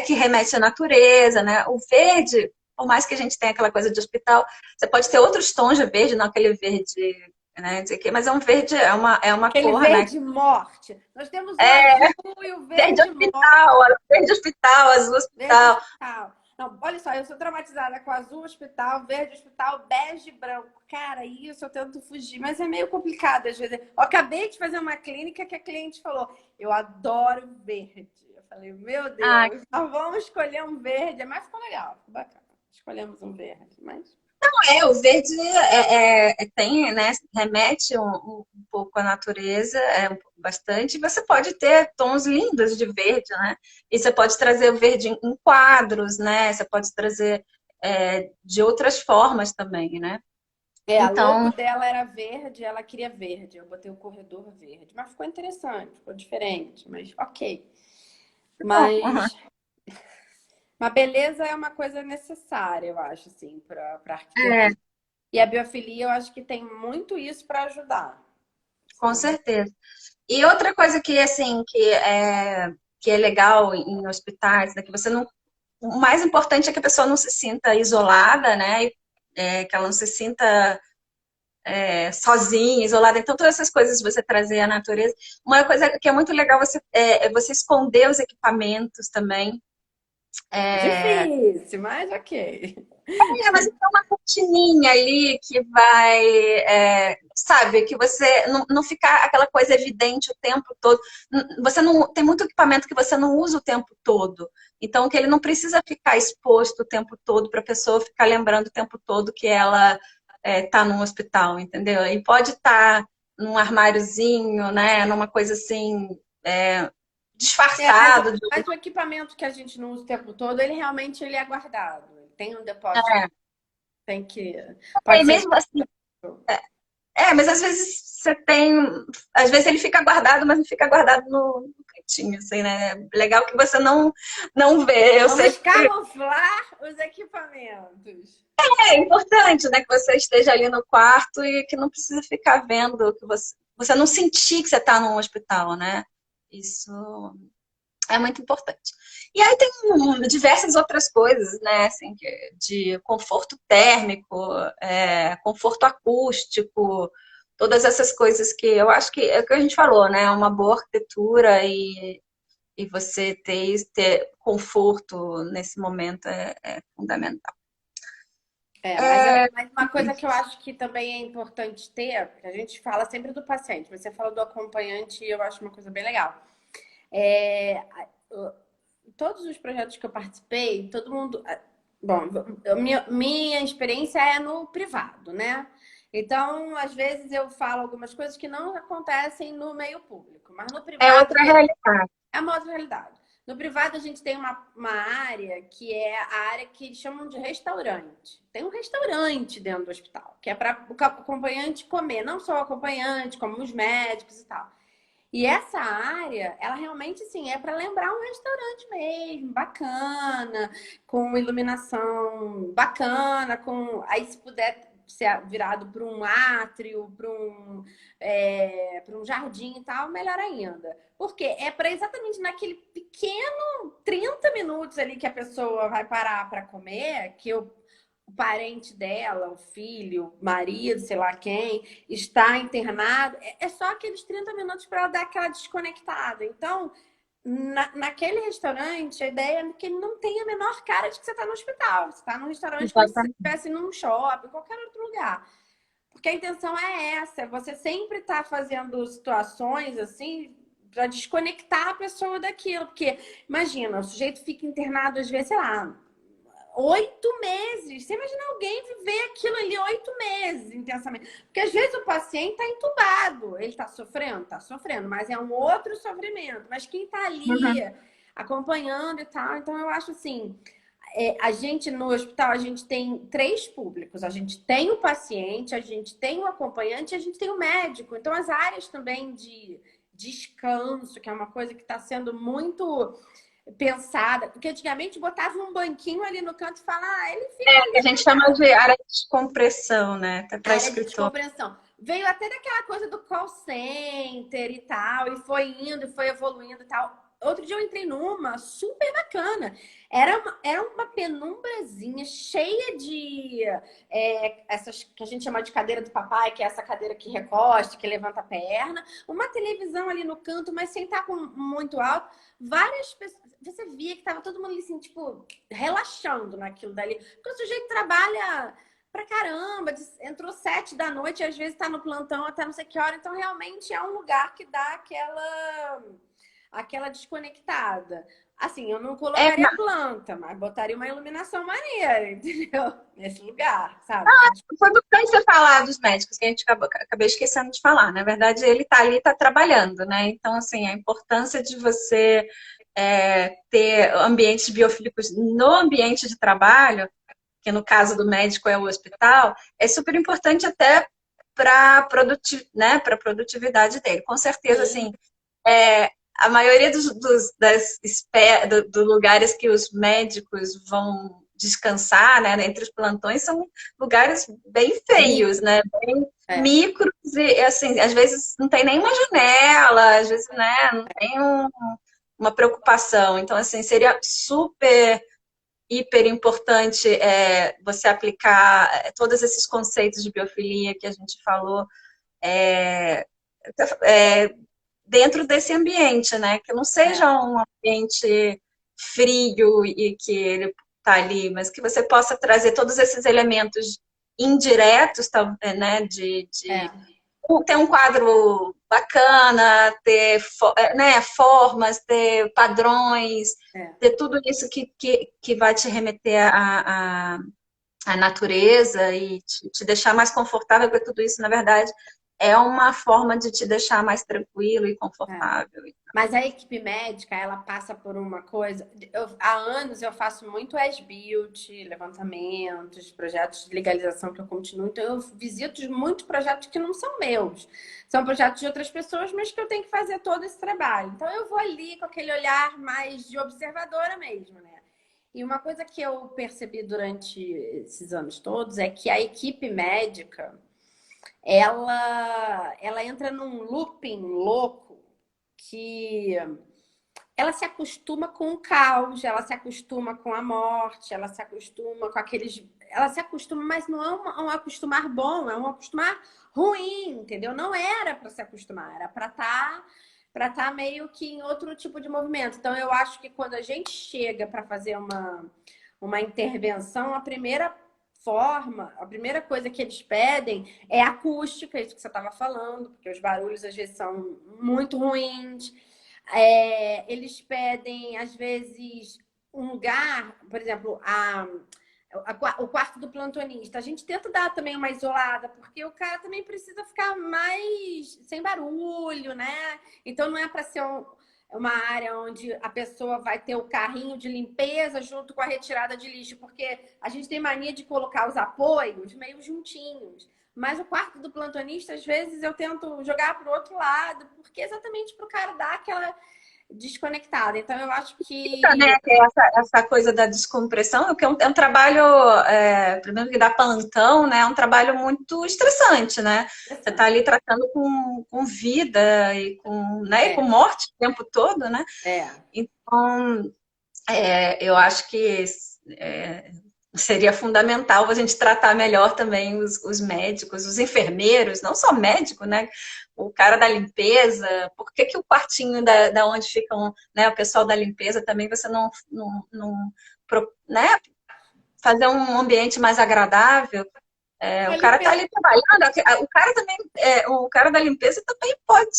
que remete à natureza, né? O verde, por mais que a gente tenha aquela coisa de hospital, você pode ter outros tons de verde, não aquele verde né? Dizer que, mas é um verde, é uma Aquele cor, né? verde morte. Nós temos o É azul e o verde verde morte. hospital, verde hospital, azul Verde hospital. hospital. Não, olha só, eu sou traumatizada com azul hospital, verde hospital, bege e branco. Cara, isso eu tento fugir, mas é meio complicado às vezes. Eu acabei de fazer uma clínica que a cliente falou: eu adoro verde. Eu falei: meu Ah, Deus, nós vamos escolher um verde. Mas ficou legal, ficou bacana. Escolhemos um verde, mas. o verde tem, né? Remete um pouco à natureza, bastante. E você pode ter tons lindos de verde, né? E você pode trazer o verde em quadros, né? Você pode trazer de outras formas também, né? É, a Então, logo dela era verde, ela queria verde. Eu botei o corredor verde. Mas ficou interessante, ficou diferente, mas ok. bom, aham. Mas beleza é uma coisa necessária, eu acho, assim, para É, arquitetura. E a biofilia, eu acho que tem muito isso para ajudar. com Sabe? certeza. E outra coisa que, assim, que é legal em hospitais, né? Que você não. O mais importante é que a pessoa não se sinta isolada, né? Que ela não se sinta sozinha, isolada. Então, todas essas coisas de você trazer a natureza. Uma coisa que é muito legal é você esconder os equipamentos também. É, Difícil, mas ok. mas tem uma cortininha ali que vai, sabe, que você não ficar aquela coisa evidente o tempo todo. Você não tem muito equipamento que você não usa o tempo todo. Então, que ele não precisa ficar exposto o tempo todo para a pessoa ficar lembrando o tempo todo que ela está num hospital, entendeu? E pode estar num armáriozinho, né, numa coisa assim, É, mas, disfarçado. mas o equipamento que a gente não usa o tempo todo, ele realmente ele é guardado. Ele tem um depósito. Tem que. E Pode ser. mesmo assim, mas às vezes você tem. Às vezes ele fica guardado, mas não fica guardado no cantinho, assim, né? Legal que você não vê. Eu sei Vamos que camuflar os equipamentos. é importante, né? Que você esteja ali no quarto e que não precisa ficar vendo, que você não sentir que você está num hospital, né? Isso é muito importante. E aí tem diversas outras coisas, né? Assim, de conforto térmico, conforto acústico, todas essas coisas que eu acho que é o que a gente falou, né? Uma boa arquitetura e você ter conforto nesse momento é fundamental. É, mas uma coisa que eu acho que também é importante ter, porque a gente fala sempre do paciente, mas você fala do acompanhante e eu acho uma coisa bem legal. É, todos os projetos que eu participei, todo mundo. Bom, minha experiência é no privado, né? Então, às vezes eu falo algumas coisas que não acontecem no meio público, mas no É privado outra realidade. é uma outra realidade. No privado, a gente tem uma área que é a área que eles chamam de restaurante. Tem um restaurante dentro do hospital, que é para o acompanhante comer, não só o acompanhante, como os médicos e tal. E essa área, ela realmente, sim, é para lembrar um restaurante mesmo, bacana, com iluminação bacana, com aí se puder ser virado para um átrio, para um jardim e tal, melhor ainda. Porque é para exatamente naquele pequeno 30 minutos ali que a pessoa vai parar para comer, que o parente dela, o filho, o marido, sei lá quem, está internado, é só aqueles 30 minutos para ela dar aquela desconectada. Então, naquele restaurante, a ideia é que ele não tenha a menor cara de que você está no hospital. Você está num restaurante como se você Exatamente. estivesse num shopping, qualquer outro lugar. Porque a intenção é essa, é você sempre estar fazendo situações assim para desconectar a pessoa daquilo. Porque, imagina, o sujeito fica internado às vezes, sei lá, 8 meses. Você imagina alguém viver aquilo ali 8 meses intensamente. Porque às vezes o paciente está entubado, ele está sofrendo, mas é um outro sofrimento. Mas quem está ali Uhum. acompanhando e tal, então eu acho assim, a gente no hospital, a gente tem três públicos. A gente tem o paciente, a gente tem o acompanhante e a gente tem o médico. Então as áreas também de descanso, que é uma coisa que está sendo muito pensada, porque antigamente botava um banquinho ali no canto e fala, ele fica Que a ali gente chama de área de descompressão, né? Até na para área de escritor. descompreensão. Veio até daquela coisa do call center e tal, e foi indo, e foi evoluindo e tal. outro dia eu entrei numa super bacana. Era uma penumbrazinha cheia de essas que a gente chama de cadeira do papai, que é essa cadeira que recosta, que levanta a perna. Uma televisão ali no canto, mas sem estar com muito alto. Várias pessoas. Você via que tava todo mundo ali, assim, tipo, relaxando naquilo dali. Porque o sujeito trabalha pra caramba, entrou 7 da noite e às vezes tá no plantão até não sei que hora. Então, realmente é um lugar que dá aquela desconectada. Assim, eu não É, colocaria planta, mas botaria uma iluminação maneira, entendeu? Nesse lugar, sabe? foi importante você falar dos médicos, que a gente acabei esquecendo de falar. Na verdade, ele está ali, está trabalhando, né? Então, assim, a importância de você ter ambientes biofílicos no ambiente de trabalho, que no caso do médico é o hospital, é super importante até para né, para a produtividade dele. Com certeza, Sim, assim, a maioria dos lugares que os médicos vão descansar, né, entre os plantões, são lugares bem feios, micro. né, bem É, micros e, assim, às vezes não tem nenhuma janela, às vezes, né, não tem uma preocupação. Então, assim, seria super, hiper importante você aplicar todos esses conceitos de biofilia que a gente falou, é, é, dentro desse ambiente, né? Que não é, seja um ambiente frio e que ele tá ali, mas que você possa trazer todos esses elementos indiretos, né? De é, ter um quadro bacana, ter né, formas, ter padrões, é. ter tudo isso que vai te remeter à natureza e te deixar mais confortável, porque tudo isso, na verdade, é uma forma de te deixar mais tranquilo e É. confortável. Mas a equipe médica, ela passa por uma coisa. Há anos eu faço muito as-built, levantamentos, projetos de legalização que eu continuo. Então, eu visito muito projetos que não são meus. São projetos de outras pessoas, mas que eu tenho que fazer todo esse trabalho. Então, eu vou ali com aquele olhar mais de observadora mesmo, né? E uma coisa que eu percebi durante esses anos todos é que a equipe médica, ela entra num looping louco que ela se acostuma com o caos, ela se acostuma com a morte, ela se acostuma com aqueles. Ela se acostuma, mas não é um acostumar bom, é um acostumar ruim, entendeu? Não era para se acostumar, era para estar meio que em outro tipo de movimento. Então, eu acho que quando a gente chega para fazer uma intervenção, a primeira coisa que eles pedem é acústica, isso que você estava falando, porque os barulhos às vezes são muito ruins. Eles pedem, às vezes, um lugar, por exemplo, o quarto do plantonista. A gente tenta dar também uma isolada, porque o cara também precisa ficar mais sem barulho, né? Então não é para ser uma área onde a pessoa vai ter o carrinho de limpeza junto com a retirada de lixo, porque a gente tem mania de colocar os apoios meio juntinhos. Mas o quarto do plantonista, às vezes, eu tento jogar para o outro lado, porque exatamente para o cara dar aquela desconectada. Então, eu acho que. Né, que é essa coisa da descompressão, que é um trabalho, primeiro que dá plantão, né? É um trabalho muito estressante, né? Você está ali tratando com vida e né, e com É, morte o tempo todo, né? é. Então, eu acho que é, seria fundamental a gente tratar melhor também os médicos, os enfermeiros, não só médico, né? O cara da limpeza, por que o quartinho da onde ficam, né, o pessoal da limpeza também você né, fazer um ambiente mais agradável. O A cara tá limpeza. ali trabalhando, o cara também, o cara da limpeza também pode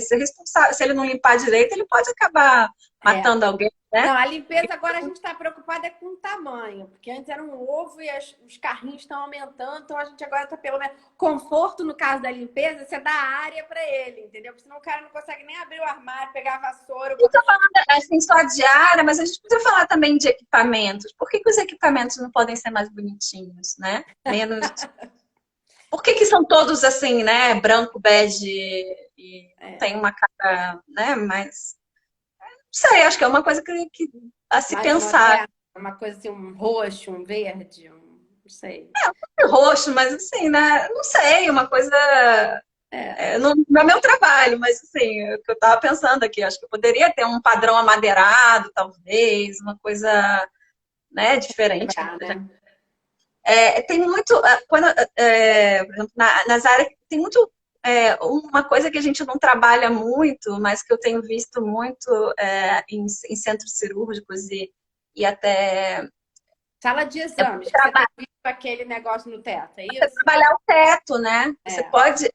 ser responsável. Se ele não limpar direito, ele pode acabar É. matando alguém, né? Não, a limpeza agora a gente está preocupada com o tamanho, porque antes era um ovo e os carrinhos estão aumentando, então a gente agora está pelo menos conforto no caso da limpeza, você dá área para ele, entendeu? Porque senão o cara não consegue nem abrir o armário, pegar a vassoura. Eu tô falando assim só de área, mas a gente precisa falar também de equipamentos. Por que os equipamentos não podem ser mais bonitinhos, né? Menos. Por que são todos assim, né? Branco, bege e não É, tem uma cara, né? Mas não sei, acho que é uma coisa que a se mais pensar. moderna, uma coisa assim, um roxo, um verde, não sei. Roxo, mas assim, né? Não sei, uma coisa. É, não é meu trabalho, mas assim, é o que eu estava pensando aqui, acho que eu poderia ter um padrão amadeirado, talvez, uma coisa, né, diferente. quebrar, né? Tem muito, por exemplo, nas áreas, tem muito, uma coisa que a gente não trabalha muito, mas que eu tenho visto muito em centros cirúrgicos e até Sala de exames, que você tem trabalhar visto aquele negócio no teto, é isso? o teto, né? Você É. pode.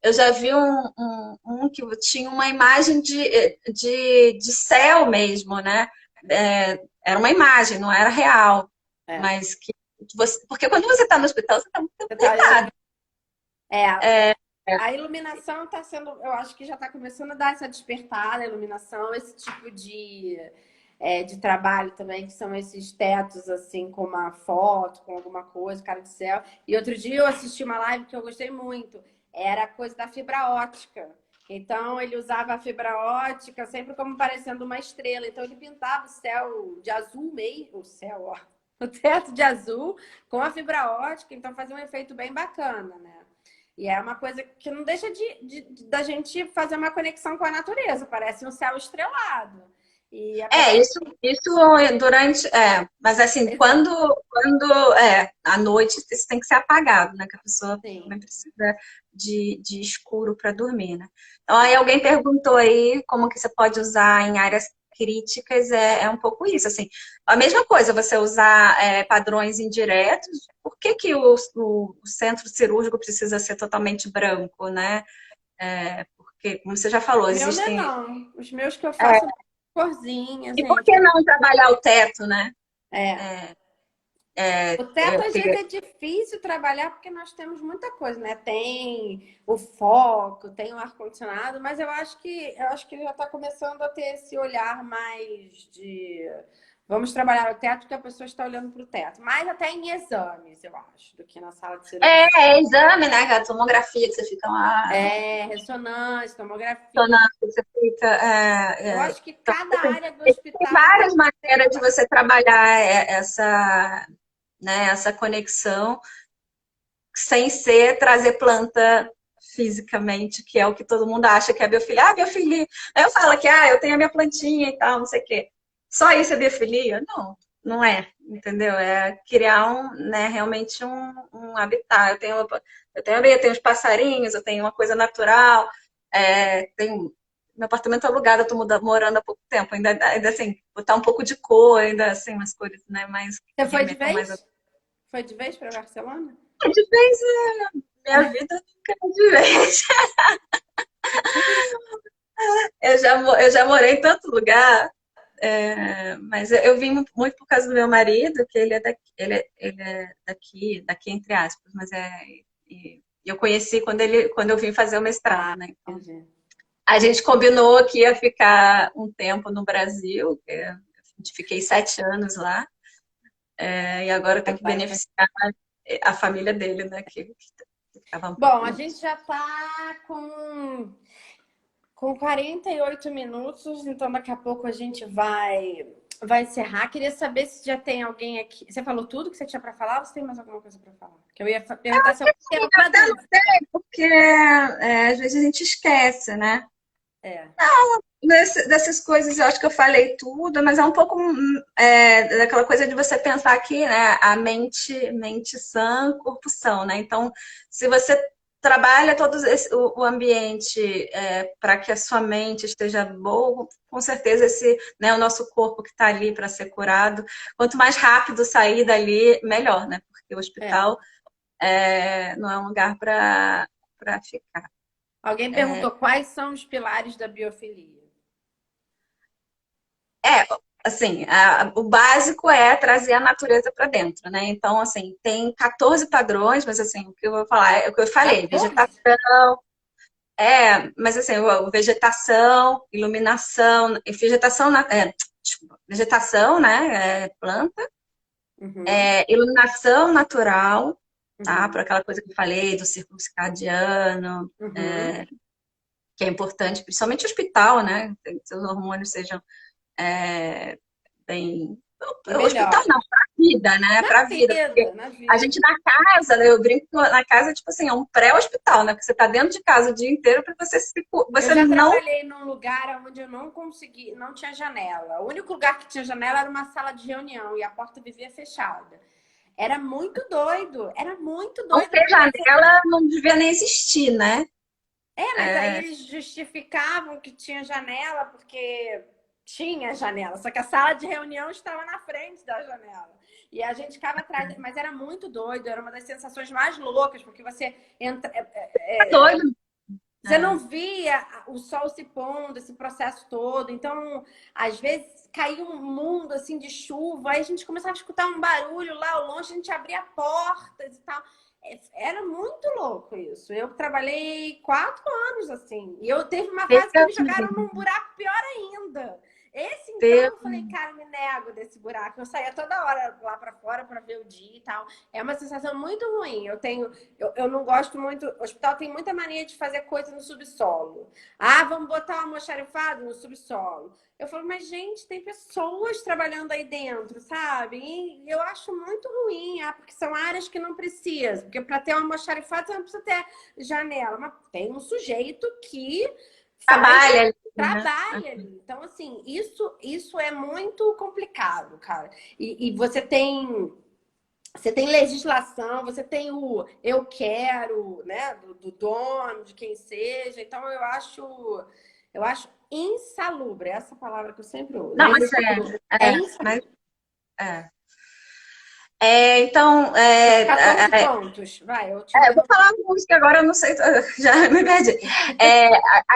Eu já vi um que tinha uma imagem de céu mesmo, né? Era uma imagem, não era real, É. mas que porque quando você está no hospital, você está muito tempo Você tá olhando. deitado. É, É, a iluminação está sendo, eu acho que já está começando a dar essa despertada, a iluminação, esse tipo de trabalho também, que são esses tetos, assim, com uma foto, com alguma coisa, cara do céu. E outro dia eu assisti uma live que eu gostei muito, era a coisa da fibra ótica. Então, ele usava a fibra ótica sempre como parecendo uma estrela. Então, ele pintava o céu de azul meio, o céu, ó, o teto de azul com a fibra ótica. Então, fazia um efeito bem bacana, né? E é uma coisa que não deixa da gente fazer uma conexão com a natureza. Parece um céu estrelado. E a pessoa. isso durante. Mas assim, Exato. à noite, isso tem que ser apagado, né? Que a pessoa Sim. também precisa de escuro para dormir, né? Então, aí alguém perguntou aí como que você pode usar em áreas críticas, é um pouco isso, assim. A mesma coisa, você usar padrões indiretos, por que que o centro cirúrgico precisa ser totalmente branco, né? Porque, como você já falou, Meu não é existem. não. Os meus que eu faço corzinhas, E por que gente. não trabalhar o teto, né? É. O É, teto, às vezes, porque é difícil trabalhar porque nós temos muita coisa, né? Tem o foco, tem o ar-condicionado, mas eu acho que já está começando a ter esse olhar mais de vamos trabalhar o teto porque a pessoa está olhando para o teto. Mais até em exames, eu acho, do que na sala de cirurgia. exame, né? A tomografia que você fica lá, É, ressonância, tomografia. funcionando, que você fica. Eu acho que Então, cada assim, área do tem hospital tem várias que ser maneiras de trabalhada. você trabalhar essa conexão sem ser trazer planta fisicamente, que é o que todo mundo acha que é biofilia. Ah, biofilia. Aí eu falo que eu tenho a minha plantinha e tal, não sei o quê. Só isso é biofilia? Não, não é, entendeu? É criar realmente um habitat. Eu tenho os passarinhos, eu tenho uma coisa natural, tenho meu apartamento alugado, eu tô morando há pouco tempo, ainda assim, botar um pouco de cor, ainda assim, umas cores, né, mais Você que foi de remetam mais a. vez? Foi de vez para Barcelona? De vez minha vida nunca é de vez. Eu já morei em tanto lugar, mas eu vim muito por causa do meu marido, que ele é daqui, ele é daqui entre aspas, mas e eu conheci quando eu vim fazer o mestrado, Ah, né? Então, entendi. a gente combinou que ia ficar um tempo no Brasil, fiquei 7 anos lá, e agora eu tenho que Agora vai. beneficiar a família dele, né? Que estava um Bom, a pouco. gente já está com 48 minutos, então daqui a pouco a gente vai encerrar. Queria saber se já tem alguém aqui. Você falou tudo que você tinha para falar ou você tem mais alguma coisa para falar? Que eu ia perguntar se eu tinha alguma dúvida. Porque às vezes a gente esquece, né? É, Dessas coisas eu acho que eu falei tudo, mas é um pouco daquela coisa de você pensar aqui, né? A mente sã, corpo são, né? Então, se você trabalha o ambiente para que a sua mente esteja boa, com certeza o nosso corpo que está ali para ser curado, quanto mais rápido sair dali, melhor, né? Porque o é. hospital não é um lugar para ficar. Alguém perguntou quais são os pilares da biofilia. É, assim, o básico é trazer a natureza para dentro, né? Então, assim, tem 14 padrões, mas assim, o que eu vou falar é o que eu falei, 14? mas assim, vegetação, iluminação, desculpa, vegetação, né? Planta, Uhum, iluminação natural, tá? Por uhum, aquela coisa que eu falei do círculo circadiano, uhum. que é importante, principalmente hospital, né? Que os hormônios sejam é, bem. O hospital Melhor. não. vida, né? Na Para a vida. Porque vida, na a vida. gente na casa, né? Eu brinco que na casa, tipo assim, é um pré-hospital, né? Porque você tá dentro de casa o dia inteiro para você Eu você já não. trabalhei num lugar onde eu não consegui, não tinha janela. O único lugar que tinha janela era uma sala de reunião e a porta vivia fechada. Era muito Não doido, ter porque janela não devia nem existir, né? mas aí É, eles justificavam que tinha janela porque tinha janela, só que a sala de reunião estava na frente da janela. E a gente ficava atrás, mas era muito doido, era uma das sensações mais loucas, porque você entra, tá doido. você É. não via o sol se pondo, esse processo todo. Então, às vezes caía um mundo assim de chuva, aí a gente começava a escutar um barulho lá ao longe, a gente abria portas e tal. Era muito louco isso. Eu trabalhei 4 anos assim. E eu teve uma fase que me jogaram num buraco pior ainda. Esse então Deus, eu falei, cara, eu me nego desse buraco. Eu saía toda hora lá para fora para ver o dia e tal. É uma sensação muito ruim. Eu não gosto muito. O hospital tem muita mania de fazer coisa no subsolo. Ah, vamos botar um almoxarifado no subsolo. Eu falo, mas gente, tem pessoas trabalhando aí dentro, sabe? E eu acho muito ruim, porque são áreas que não precisam. Porque para ter um almoxarifado, você não precisa ter janela. Mas tem um sujeito que faz trabalha ali, né? trabalha ali. Então, assim, isso é muito complicado, cara. E você tem legislação, você tem o eu quero, né, do dono, de quem seja. Então, eu acho insalubre, essa palavra que eu sempre uso. Não, É mas insalubre. É mas insalubre. é. Então, 14 pontos. Vai, eu te eu vou interrompo. falar alguns que agora eu não sei, já me perdi.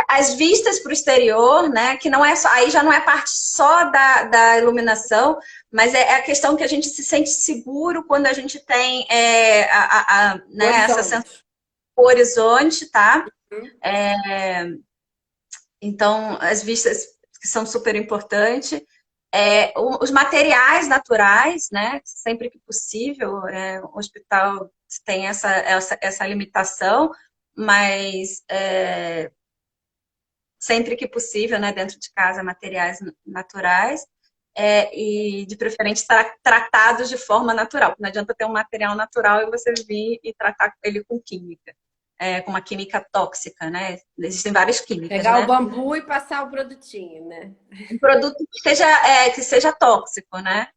As vistas para o exterior, né? Que não é só, aí já não é parte só da iluminação, mas é a questão que a gente se sente seguro quando a gente tem O né, essa sensação horizonte. do horizonte, tá? Hum? Então, as vistas que são super importantes. Os materiais naturais, né? Sempre que possível, o hospital tem essa limitação, mas sempre que possível, né? Dentro de casa, materiais naturais. E de preferência tratados de forma natural. Não adianta ter um material natural e você vir e tratar ele com química, com uma química tóxica, né? Existem várias químicas, Pegar o né? bambu e passar o produtinho, né? Um produto que seja tóxico, né?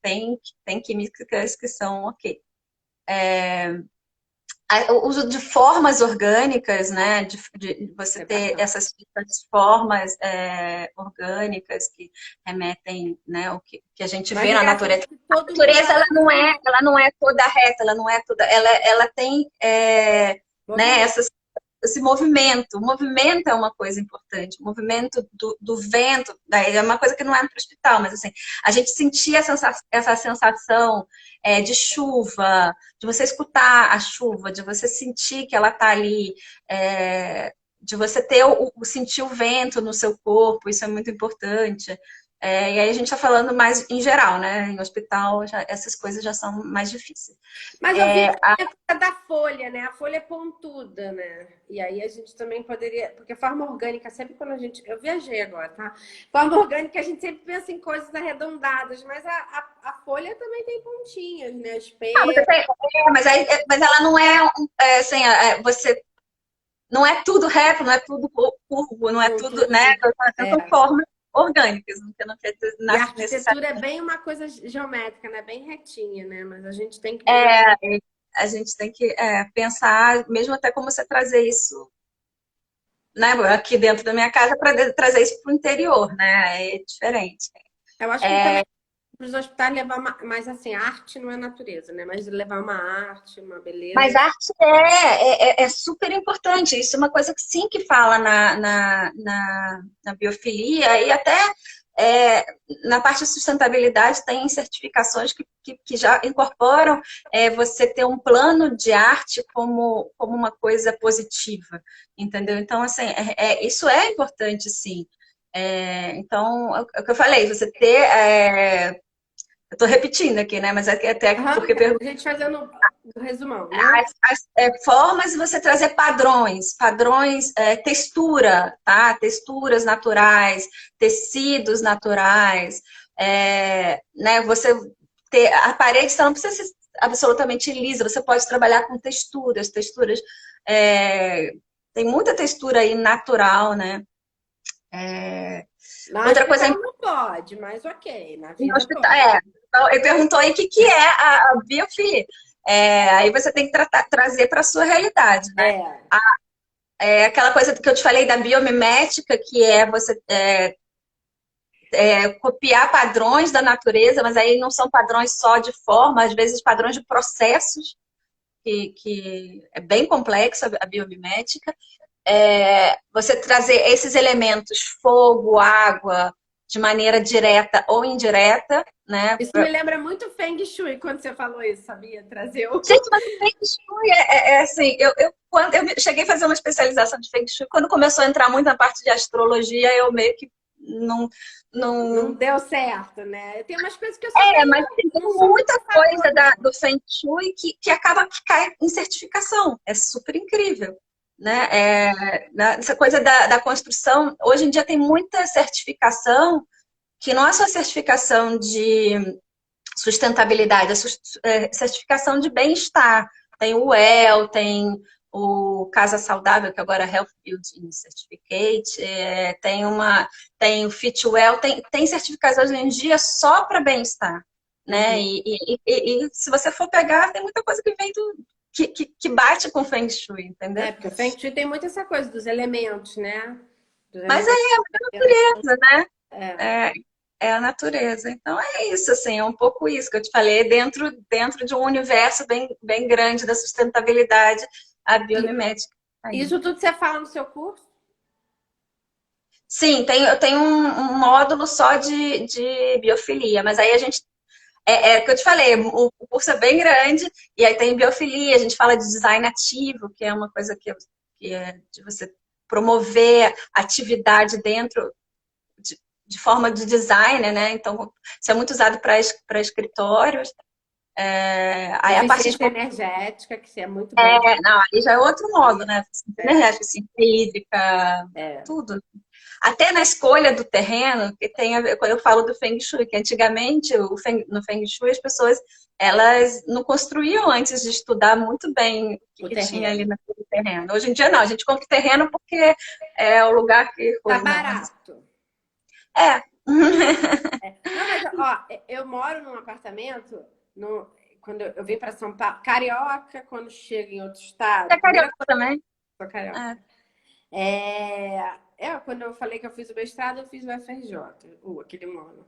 Tem químicas que são ok. O uso de formas orgânicas, né? De você É ter bacana. essas formas orgânicas que remetem, né? O que a gente Mas vê na natureza. engraçado que A todo mundo natureza acha que ela não é toda reta, ela não é toda, ela tem né? movimento. Esse movimento. O movimento é uma coisa importante. O movimento do vento, daí é uma coisa que não é para o hospital, mas assim, a gente sentia essa sensação de chuva, de você escutar a chuva, de você sentir que ela está ali, de você ter sentir o vento no seu corpo, isso é muito importante. E aí a gente está falando mais em geral, né? Em hospital, essas coisas já são mais difíceis. Mas eu vi também a coisa da folha, né? A folha é pontuda, né? E aí a gente também poderia. Porque forma orgânica, sempre quando a gente. Eu viajei agora, tá? Forma orgânica, a gente sempre pensa em coisas arredondadas, mas a folha também tem pontinhas, né? Não, você Espelho. tem, mas ela não assim, você não é tudo reto, não é tudo curvo, não é tudo, né? Pontudo. São É. formas orgânicas, o que não quer dizer E a necessariamente. arquitetura é bem uma coisa geométrica, né? Bem retinha, né? Mas a gente tem que melhorar. A gente tem que pensar, mesmo até como você trazer isso, né? Aqui dentro da minha casa, para trazer isso para o interior, né? É diferente. Eu acho que também para os hospitais levar mais assim, arte não é natureza, né? Mas levar uma arte, uma Mas beleza. arte é super importante. Isso é uma coisa que sim que fala na biofilia e até é, na parte de sustentabilidade tem certificações que já incorporam você ter um plano de arte como uma coisa positiva, entendeu? Então, assim, isso é importante, sim. Então, é o que eu falei, você ter. Eu estou repetindo aqui, né? Mas até Aham, porque a gente fazendo o resumão, né? as formas e você trazer padrões, textura, tá? Texturas naturais, tecidos naturais, né? Você ter a parede, você não precisa ser absolutamente lisa, você pode trabalhar com texturas, é, tem muita textura aí natural, né? É, No outra coisa hospital não pode, mas ok, na no vida hospital, pode. então, ele perguntou aí o que, que é a biofilia. Aí você tem que trazer para a sua realidade, né? É. É aquela coisa que eu te falei da biomimética, que é você copiar padrões da natureza, mas aí não são padrões só de forma, às vezes padrões de processos, que é bem complexo a biomimética. Você trazer esses elementos, fogo, água, de maneira direta ou indireta, né? Isso me lembra muito Feng Shui quando você falou isso, sabia? Trazer o. Gente, mas o Feng Shui assim, quando eu cheguei a fazer uma especialização de Feng Shui, quando começou a entrar muito na parte de astrologia, eu meio que não, Não não... deu certo, né? Tem umas coisas que eu sou Mas meio. assim, tem Não sou muito muita a favor, coisa não. do Feng Shui que acaba que cai em certificação. É super incrível. Né? Essa coisa da construção, hoje em dia tem muita certificação que não é só certificação de sustentabilidade, certificação de bem-estar. Tem o WELL, tem o Casa Saudável, que agora é Health Building Certificate, tem o Fitwell, tem certificações hoje em dia só para bem-estar. Né? Uhum. E se você for pegar, tem muita coisa que vem que bate com Feng Shui, entendeu? Porque o Feng Shui tem muito essa coisa dos elementos, né? Dos Mas é elementos. a natureza, né? É. É, é a natureza. Então é isso, assim, é um pouco isso que eu te falei, dentro de um universo bem grande da sustentabilidade, a E biomimética. Aí. isso tudo você fala no seu curso? Sim, eu tenho um módulo só de biofilia, mas aí a gente. É o que eu te falei, o curso é bem grande, e aí tem biofilia, a gente fala de design ativo, que é uma coisa que é de você promover atividade dentro de forma de design, né? Então, isso é muito usado para escritórios. Aí a parte de. Eficiência energética, que é muito bom. Não, aí já é outro modo, né? É, Energética, assim, hídrica, é. tudo. Até na escolha do terreno, que tem a ver, quando eu falo do Feng Shui, que antigamente no Feng Shui as pessoas elas não construíam antes de estudar muito bem o O que tinha ali terreno. naquele terreno. Hoje em dia não, a gente compra o terreno porque é o lugar que Tá coisa, não, mas barato. é. Não, mas ó, eu moro num apartamento, quando eu vim para São Paulo, carioca, quando chego em outro Você estado, é primeira carioca também? coisa, carioca. É. Quando eu falei que eu fiz o mestrado, eu fiz o FRJ, aquele mono.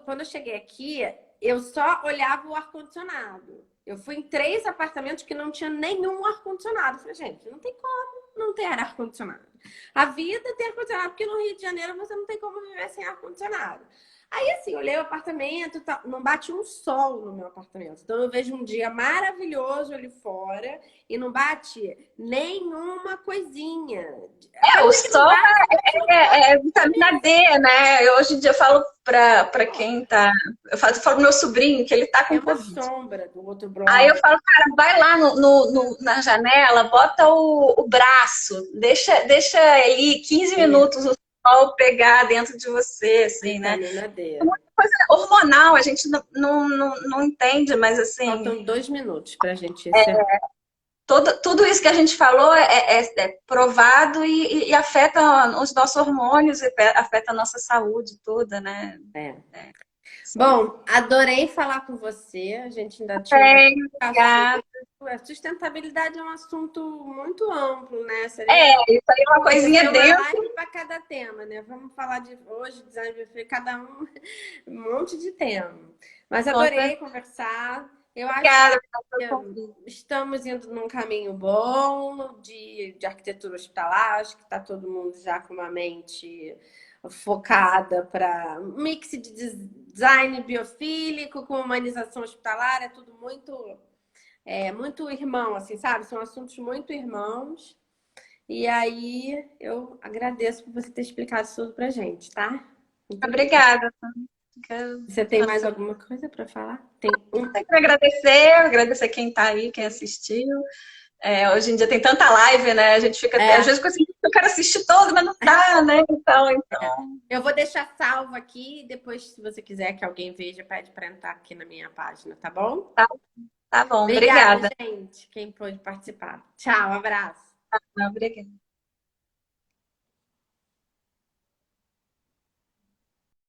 Quando eu cheguei aqui, eu só olhava o ar-condicionado. Eu fui em 3 apartamentos que não tinha nenhum ar-condicionado. Falei, gente, não tem como não ter ar-condicionado. A vida tem ar-condicionado, porque no Rio de Janeiro você não tem como viver sem ar-condicionado. Aí, assim, olhei o apartamento, não bate um sol no meu apartamento. Então, eu vejo um dia maravilhoso ali fora e não bate nenhuma coisinha. A O coisa que não sol bate é vitamina D, né? Hoje em dia eu falo para quem tá. Eu falo pro meu sobrinho que ele tá é com uma Covid. sombra do outro Aí eu bloco. falo, cara, vai lá na janela, bota o braço, deixa ali 15 É, minutos o sol pegar dentro de você, assim, né? vitamina É D. uma coisa hormonal, a gente não entende, mas assim, Faltam 2 minutos para a gente encerrar. tudo isso que a gente falou é provado e afeta os nossos hormônios, e afeta a nossa saúde toda, né? É. É, sim. Bom, adorei falar com você. A gente ainda tinha Bem, bastante obrigada. assunto. A sustentabilidade é um assunto muito amplo, né? Isso aí é uma Tem que coisinha ser uma dentro. live para cada tema, né? Vamos falar de hoje, design de perfil, cada um monte de tema. Mas Nossa, adorei conversar. Eu acho obrigada que pelo convite. estamos indo num caminho bom de arquitetura hospitalar. Acho que está todo mundo já com uma mente focada para mix de design biofílico com humanização hospitalar. É tudo muito irmão, assim, sabe? São assuntos muito irmãos. E aí, eu agradeço por você ter explicado isso tudo pra gente, tá? Muito obrigada. Obrigada. Você tem mais alguma coisa para falar? Tem um. Sempre agradecer quem está aí, quem assistiu. Hoje em dia tem tanta live, né? A gente fica, às É, vezes, assim, eu quero assistir todo, mas não dá, né? Então. eu vou deixar salvo aqui e depois, se você quiser que alguém veja, pede para entrar aqui na minha página, tá bom? Tá, tá bom, Obrigada, obrigada. gente, quem pôde participar. Tchau, abraço. Obrigada.